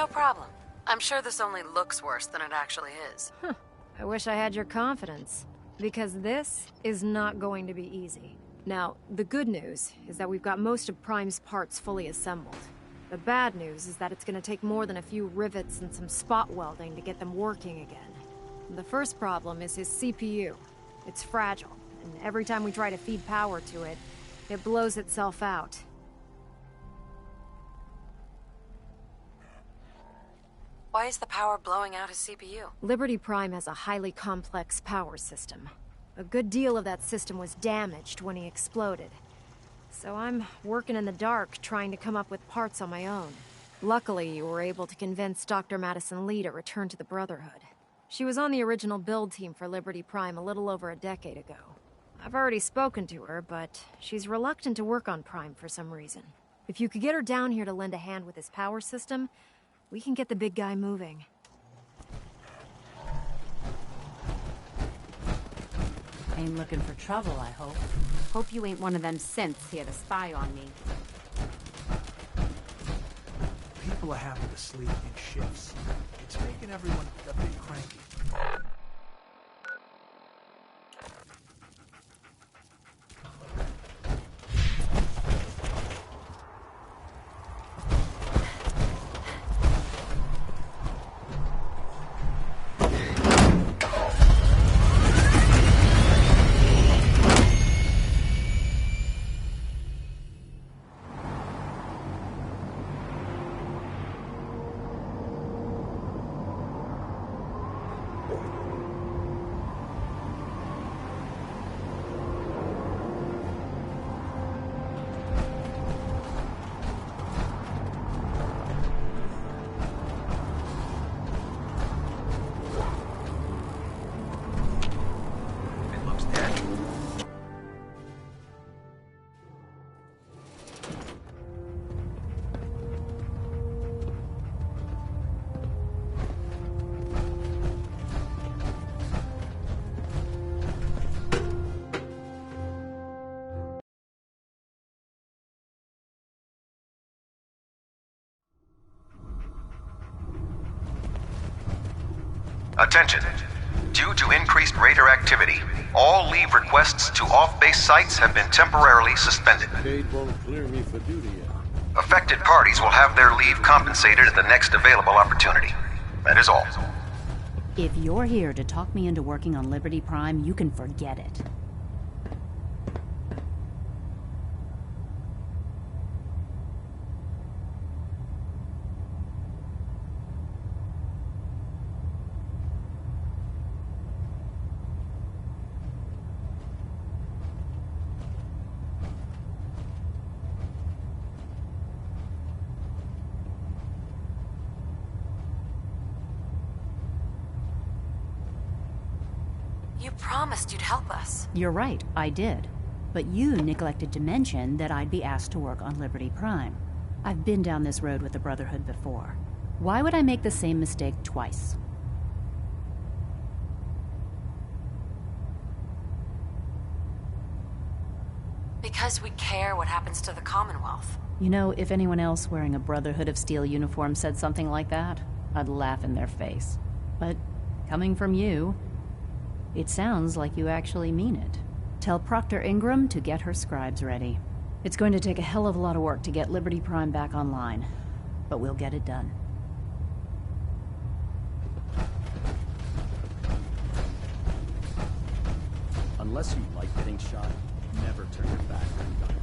No problem. I'm sure this only looks worse than it actually is. Huh. I wish I had your confidence. Because this is not going to be easy. Now, the good news is that we've got most of Prime's parts fully assembled. The bad news is that it's going to take more than a few rivets and some spot welding to get them working again. The first problem is his CPU. It's fragile, and every time we try to feed power to it, it blows itself out. Why is the power blowing out his CPU? Liberty Prime has a highly complex power system. A good deal of that system was damaged when he exploded. So I'm working in the dark, trying to come up with parts on my own. Luckily, you were able to convince Dr. Madison Lee to return to the Brotherhood. She was on the original build team for Liberty Prime a little over a decade ago. I've already spoken to her, but she's reluctant to work on Prime for some reason. If you could get her down here to lend a hand with his power system, we can get the big guy moving. Ain't looking for trouble, I hope. Hope you ain't one of them synths here to spy on me. People are having to sleep in shifts. It's making everyone a bit cranky. Attention. Due to increased raider activity, all leave requests to off-base sites have been temporarily suspended. Cade won't clear me for duty yet. Affected parties will have their leave compensated at the next available opportunity. That is all. If you're here to talk me into working on Liberty Prime, you can forget it. You promised you'd help us. You're right, I did. But you neglected to mention that I'd be asked to work on Liberty Prime. I've been down this road with the Brotherhood before. Why would I make the same mistake twice? Because we care what happens to the Commonwealth. You know, if anyone else wearing a Brotherhood of Steel uniform said something like that, I'd laugh in their face. But coming from you, it sounds like you actually mean it. Tell Proctor Ingram to get her scribes ready. It's going to take a hell of a lot of work to get Liberty Prime back online, but we'll get it done. Unless you like getting shot, never turn your back on gun.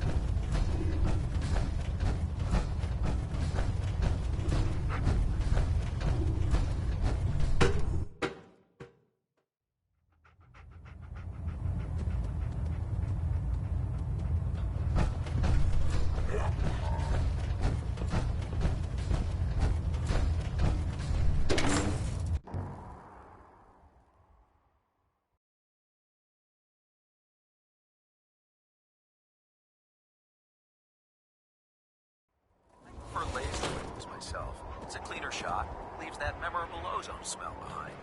It's a cleaner shot, leaves that memorable ozone smell behind.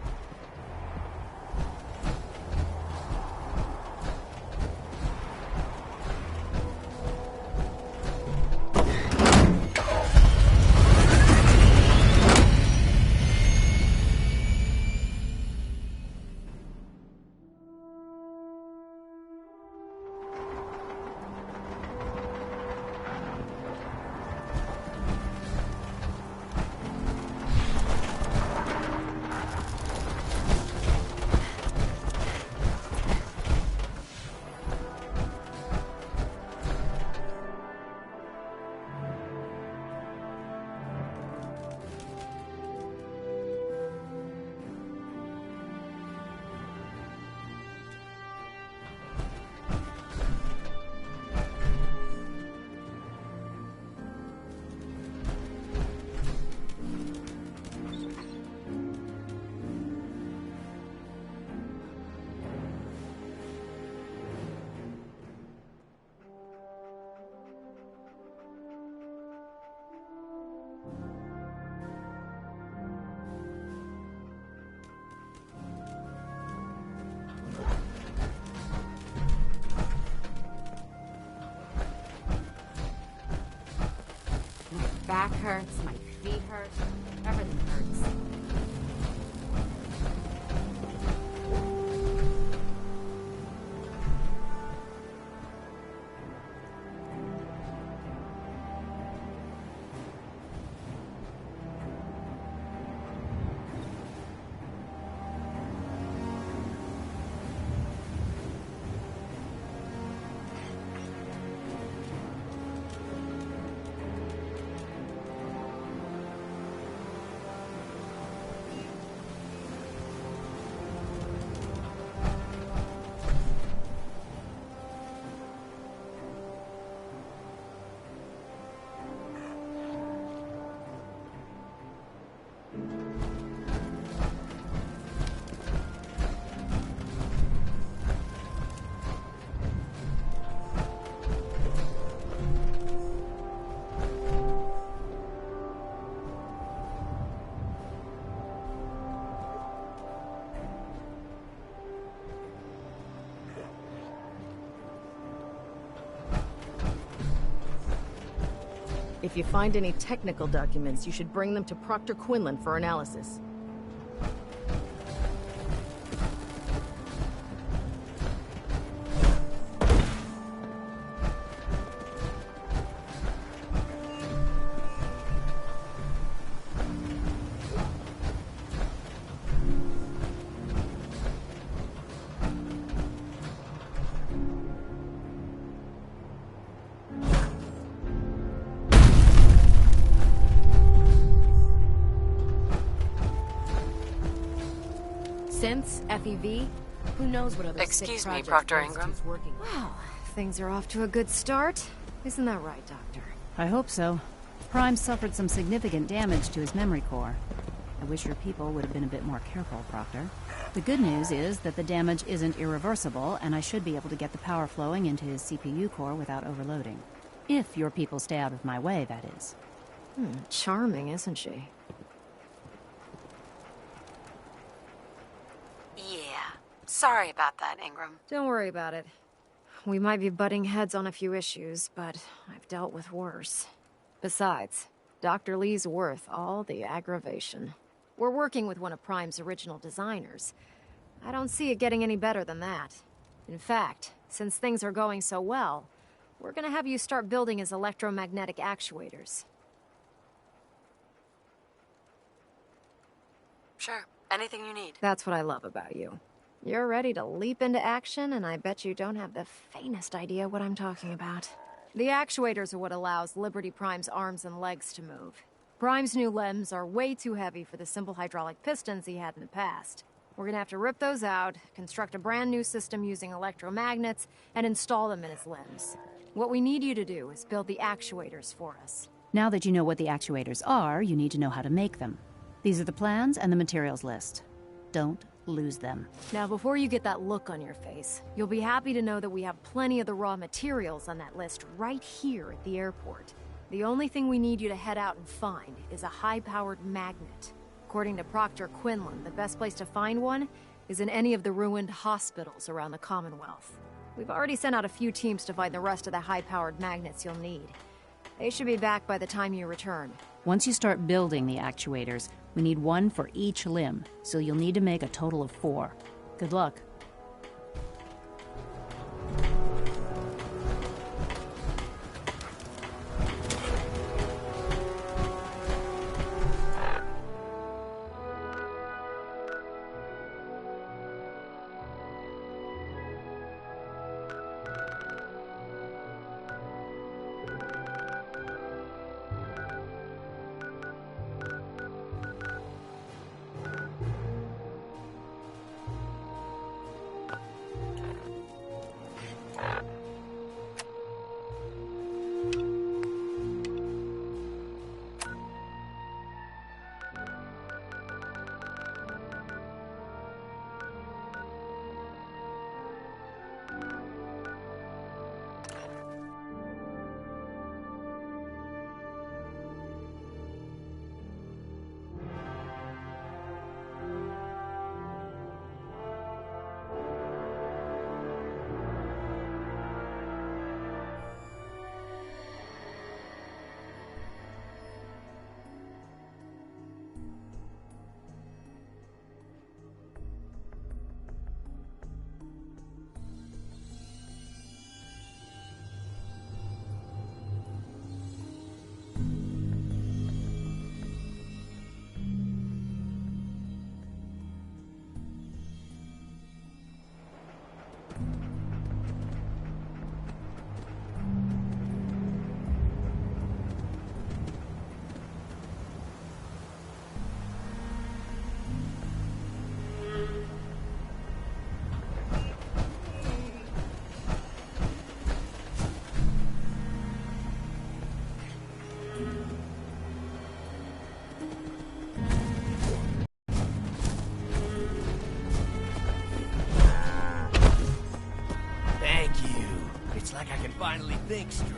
back hurts, my feet hurt, everything hurts. If you find any technical documents, you should bring them to Proctor Quinlan for analysis. Synths, FEV, who knows what other Excuse me, Proctor Ingram. Well, things are off to a good start. Isn't that right, Doctor? I hope so. Prime suffered some significant damage to his memory core. I wish your people would have been a bit more careful, Proctor. The good news is that the damage isn't irreversible, and I should be able to get the power flowing into his CPU core without overloading. If your people stay out of my way, that is. Charming, isn't she? Yeah. Sorry about that, Ingram. Don't worry about it. We might be butting heads on a few issues, but I've dealt with worse. Besides, Dr. Lee's worth all the aggravation. We're working with one of Prime's original designers. I don't see it getting any better than that. In fact, since things are going so well, we're gonna have you start building his electromagnetic actuators. Sure. Anything you need. That's what I love about you. You're ready to leap into action, and I bet you don't have the faintest idea what I'm talking about. The actuators are what allows Liberty Prime's arms and legs to move. Prime's new limbs are way too heavy for the simple hydraulic pistons he had in the past. We're gonna have to rip those out, construct a brand new system using electromagnets, and install them in his limbs. What we need you to do is build the actuators for us. Now that you know what the actuators are, you need to know how to make them. These are the plans and the materials list. Don't lose them. Now, before you get that look on your face, you'll be happy to know that we have plenty of the raw materials on that list right here at the airport. The only thing we need you to head out and find is a high-powered magnet. According to Proctor Quinlan, the best place to find one is in any of the ruined hospitals around the Commonwealth. We've already sent out a few teams to find the rest of the high-powered magnets you'll need. They should be back by the time you return. Once you start building the actuators, we need one for each limb, so you'll need to make a total of 4. Good luck. like I can finally think straight.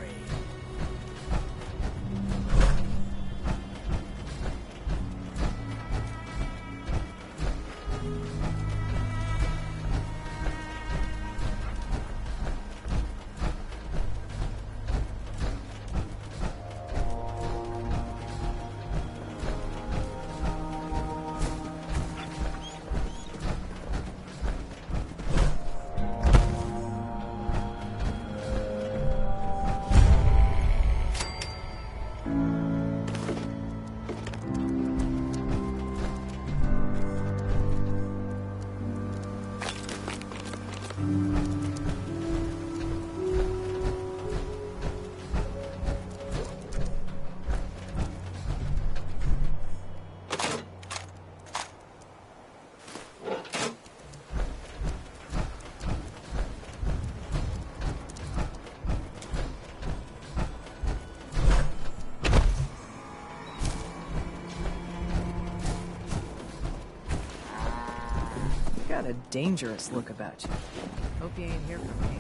Got a dangerous look about you. Hope you ain't here for me.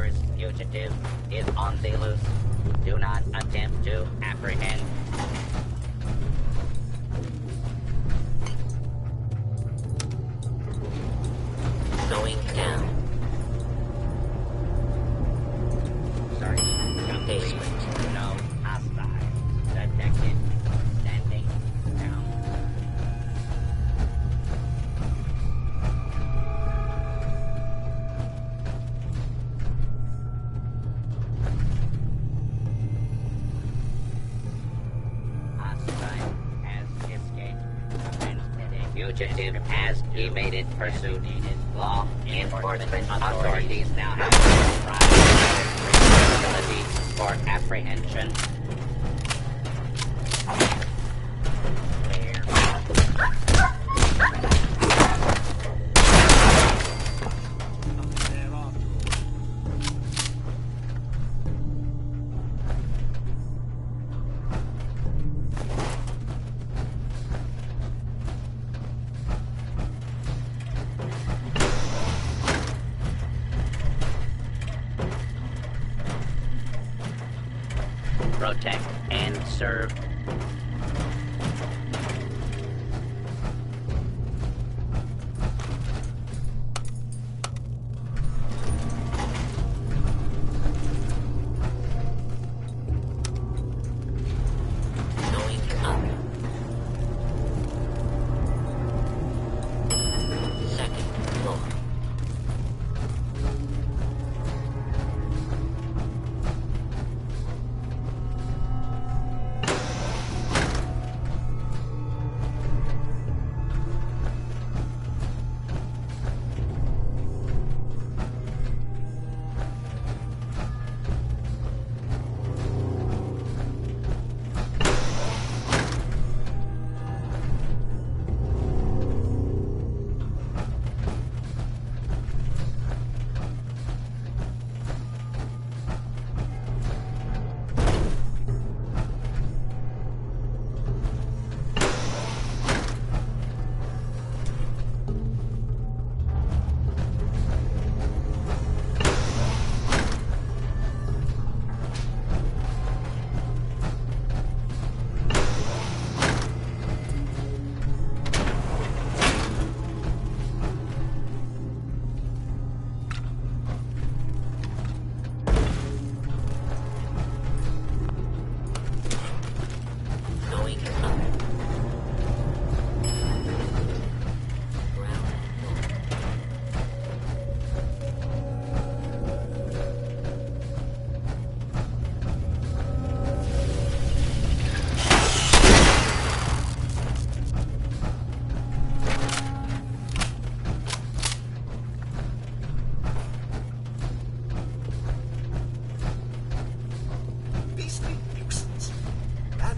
dangerous fugitive is on the loose. Do not attempt to apprehend. Going down. Search the basement. No hostiles detected. Standing down. Hostile has escaped. Fugitive has evaded pursuit. Law enforcement authorities now have responsibility for apprehension. Protect and serve. Going up. Second floor.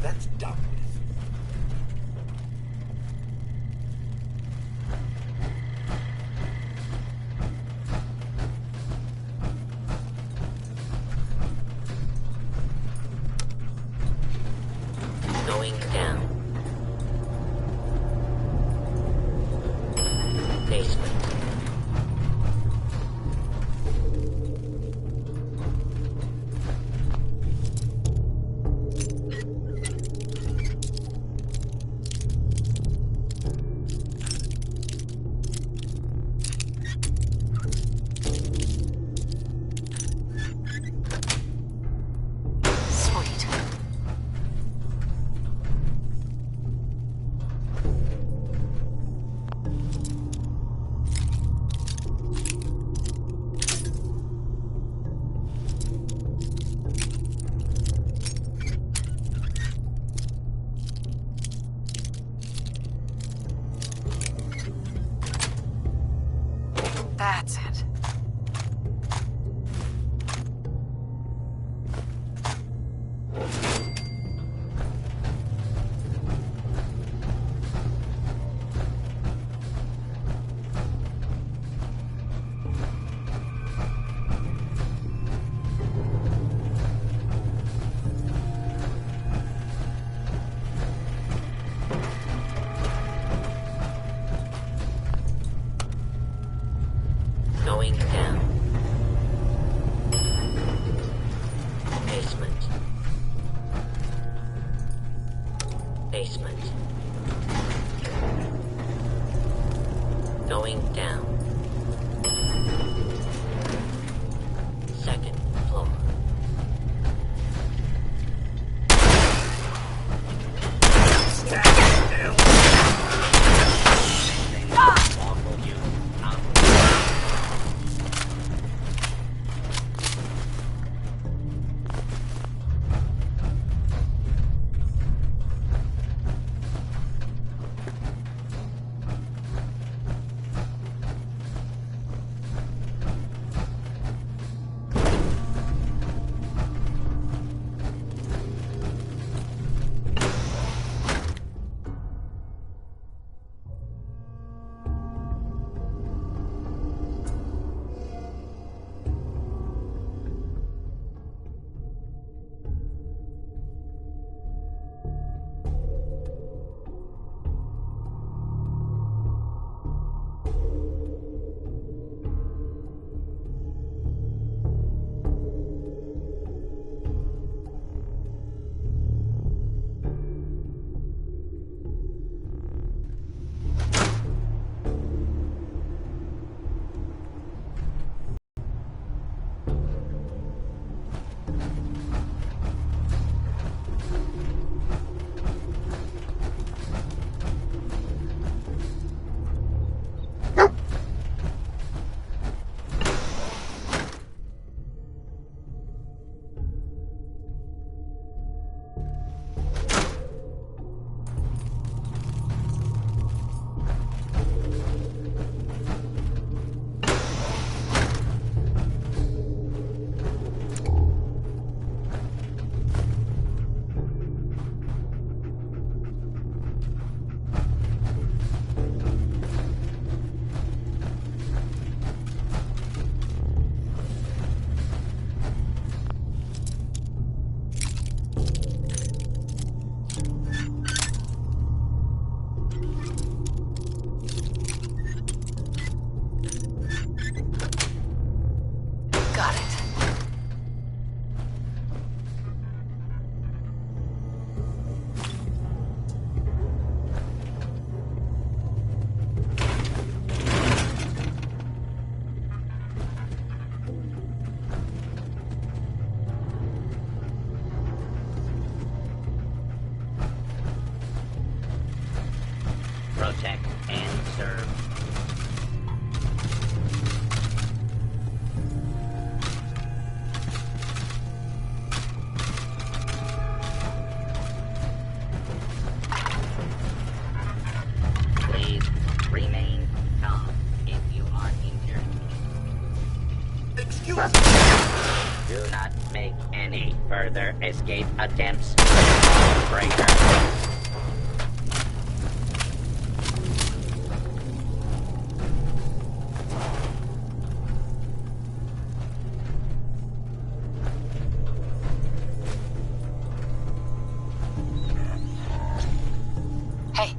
That's done with. Going down. Basement. That's it. Going Do not make any further escape attempts. Breaker. Hey.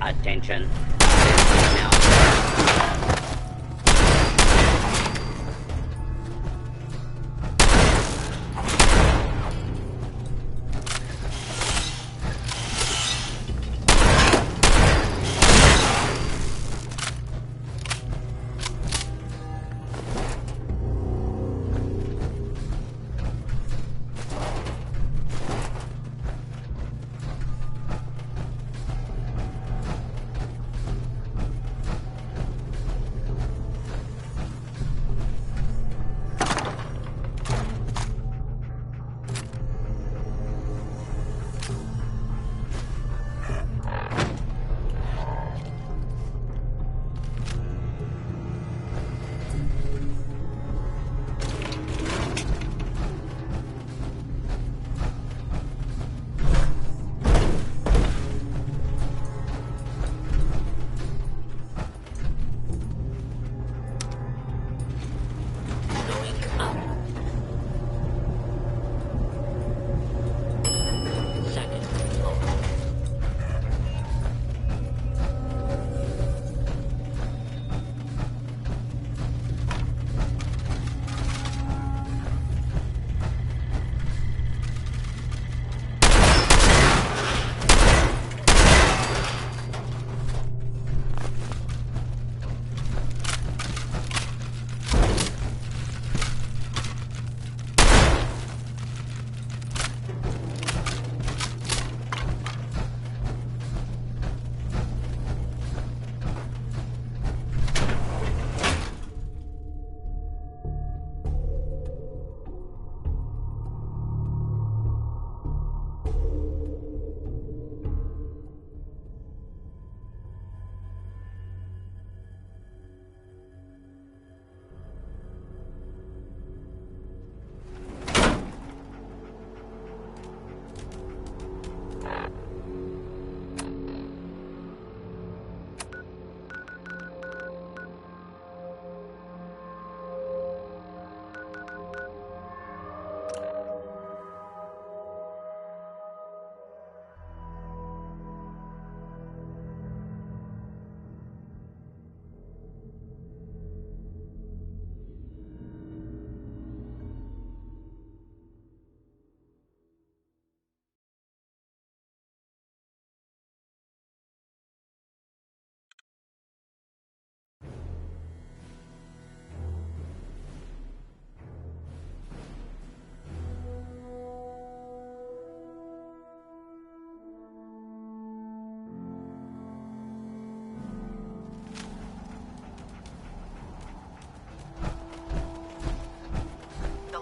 Attention.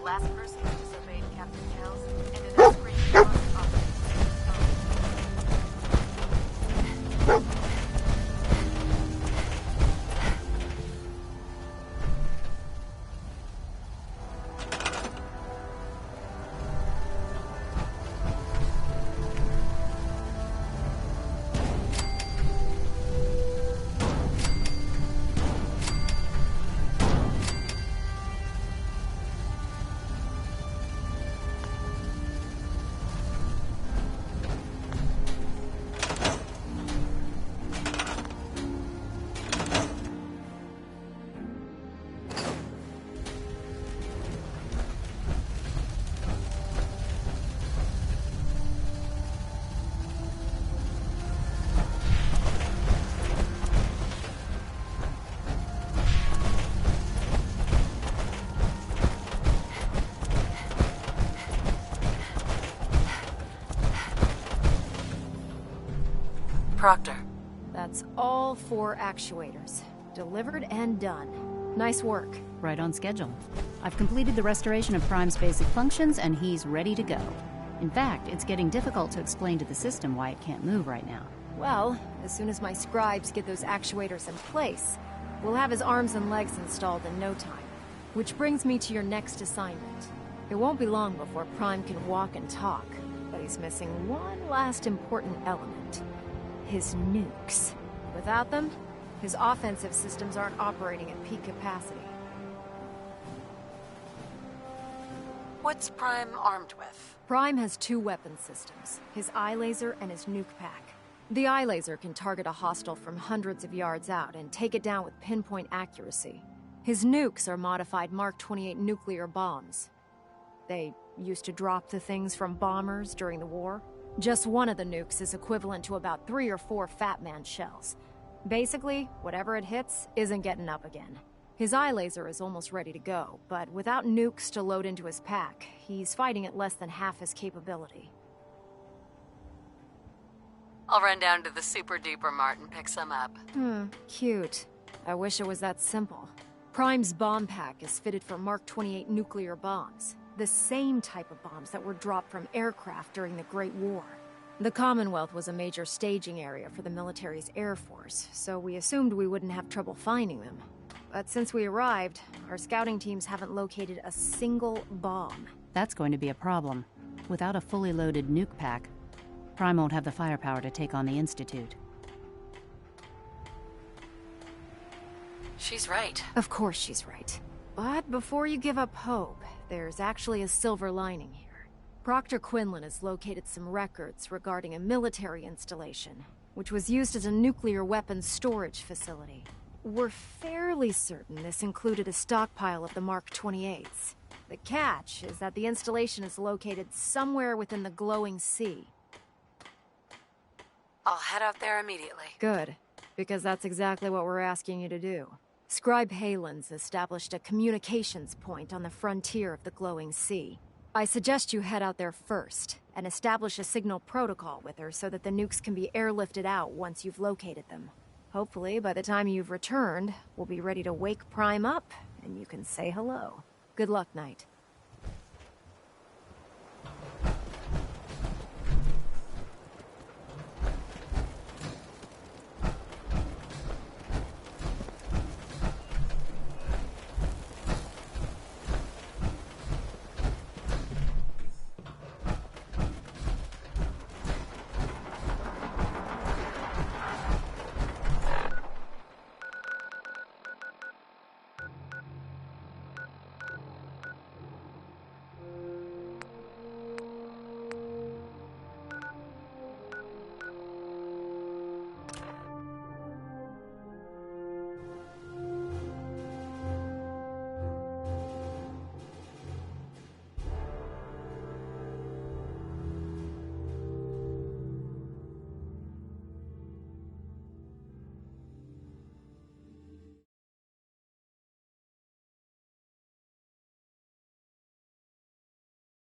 last person who disobeyed Captain Kells ended up screaming off. Proctor? That's all 4 actuators. Delivered and done. Nice work. Right on schedule. I've completed the restoration of Prime's basic functions, and he's ready to go. In fact, it's getting difficult to explain to the system why it can't move right now. Well, as soon as my scribes get those actuators in place, we'll have his arms and legs installed in no time. Which brings me to your next assignment. It won't be long before Prime can walk and talk, but he's missing one last important element. His nukes. Without them, his offensive systems aren't operating at peak capacity. What's Prime armed with? Prime has 2 weapon systems, his eye laser and his nuke pack. The eye laser can target a hostile from hundreds of yards out and take it down with pinpoint accuracy. His nukes are modified Mark 28 nuclear bombs. They used to drop the things from bombers during the war. Just one of the nukes is equivalent to about 3 or 4 Fat Man shells. Basically, whatever it hits isn't getting up again. His eye laser is almost ready to go, but without nukes to load into his pack, he's fighting at less than half his capability. I'll run down to the Super Duper Mart and pick some up. Cute. I wish it was that simple. Prime's bomb pack is fitted for Mark 28 nuclear bombs, the same type of bombs that were dropped from aircraft during the Great War. The Commonwealth was a major staging area for the military's Air Force, so we assumed we wouldn't have trouble finding them. But since we arrived, our scouting teams haven't located a single bomb. That's going to be a problem. Without a fully loaded nuke pack, Prime won't have the firepower to take on the Institute. She's right. Of course she's right. But before you give up hope, there's actually a silver lining here. Proctor Quinlan has located some records regarding a military installation, which was used as a nuclear weapons storage facility. We're fairly certain this included a stockpile of the Mark 28s. The catch is that the installation is located somewhere within the glowing sea. I'll head out there immediately. Good, because that's exactly what we're asking you to do. Scribe Halen's established a communications point on the frontier of the glowing sea. I suggest you head out there first, and establish a signal protocol with her so that the nukes can be airlifted out once you've located them. Hopefully, by the time you've returned, we'll be ready to wake Prime up, and you can say hello. Good luck, Knight.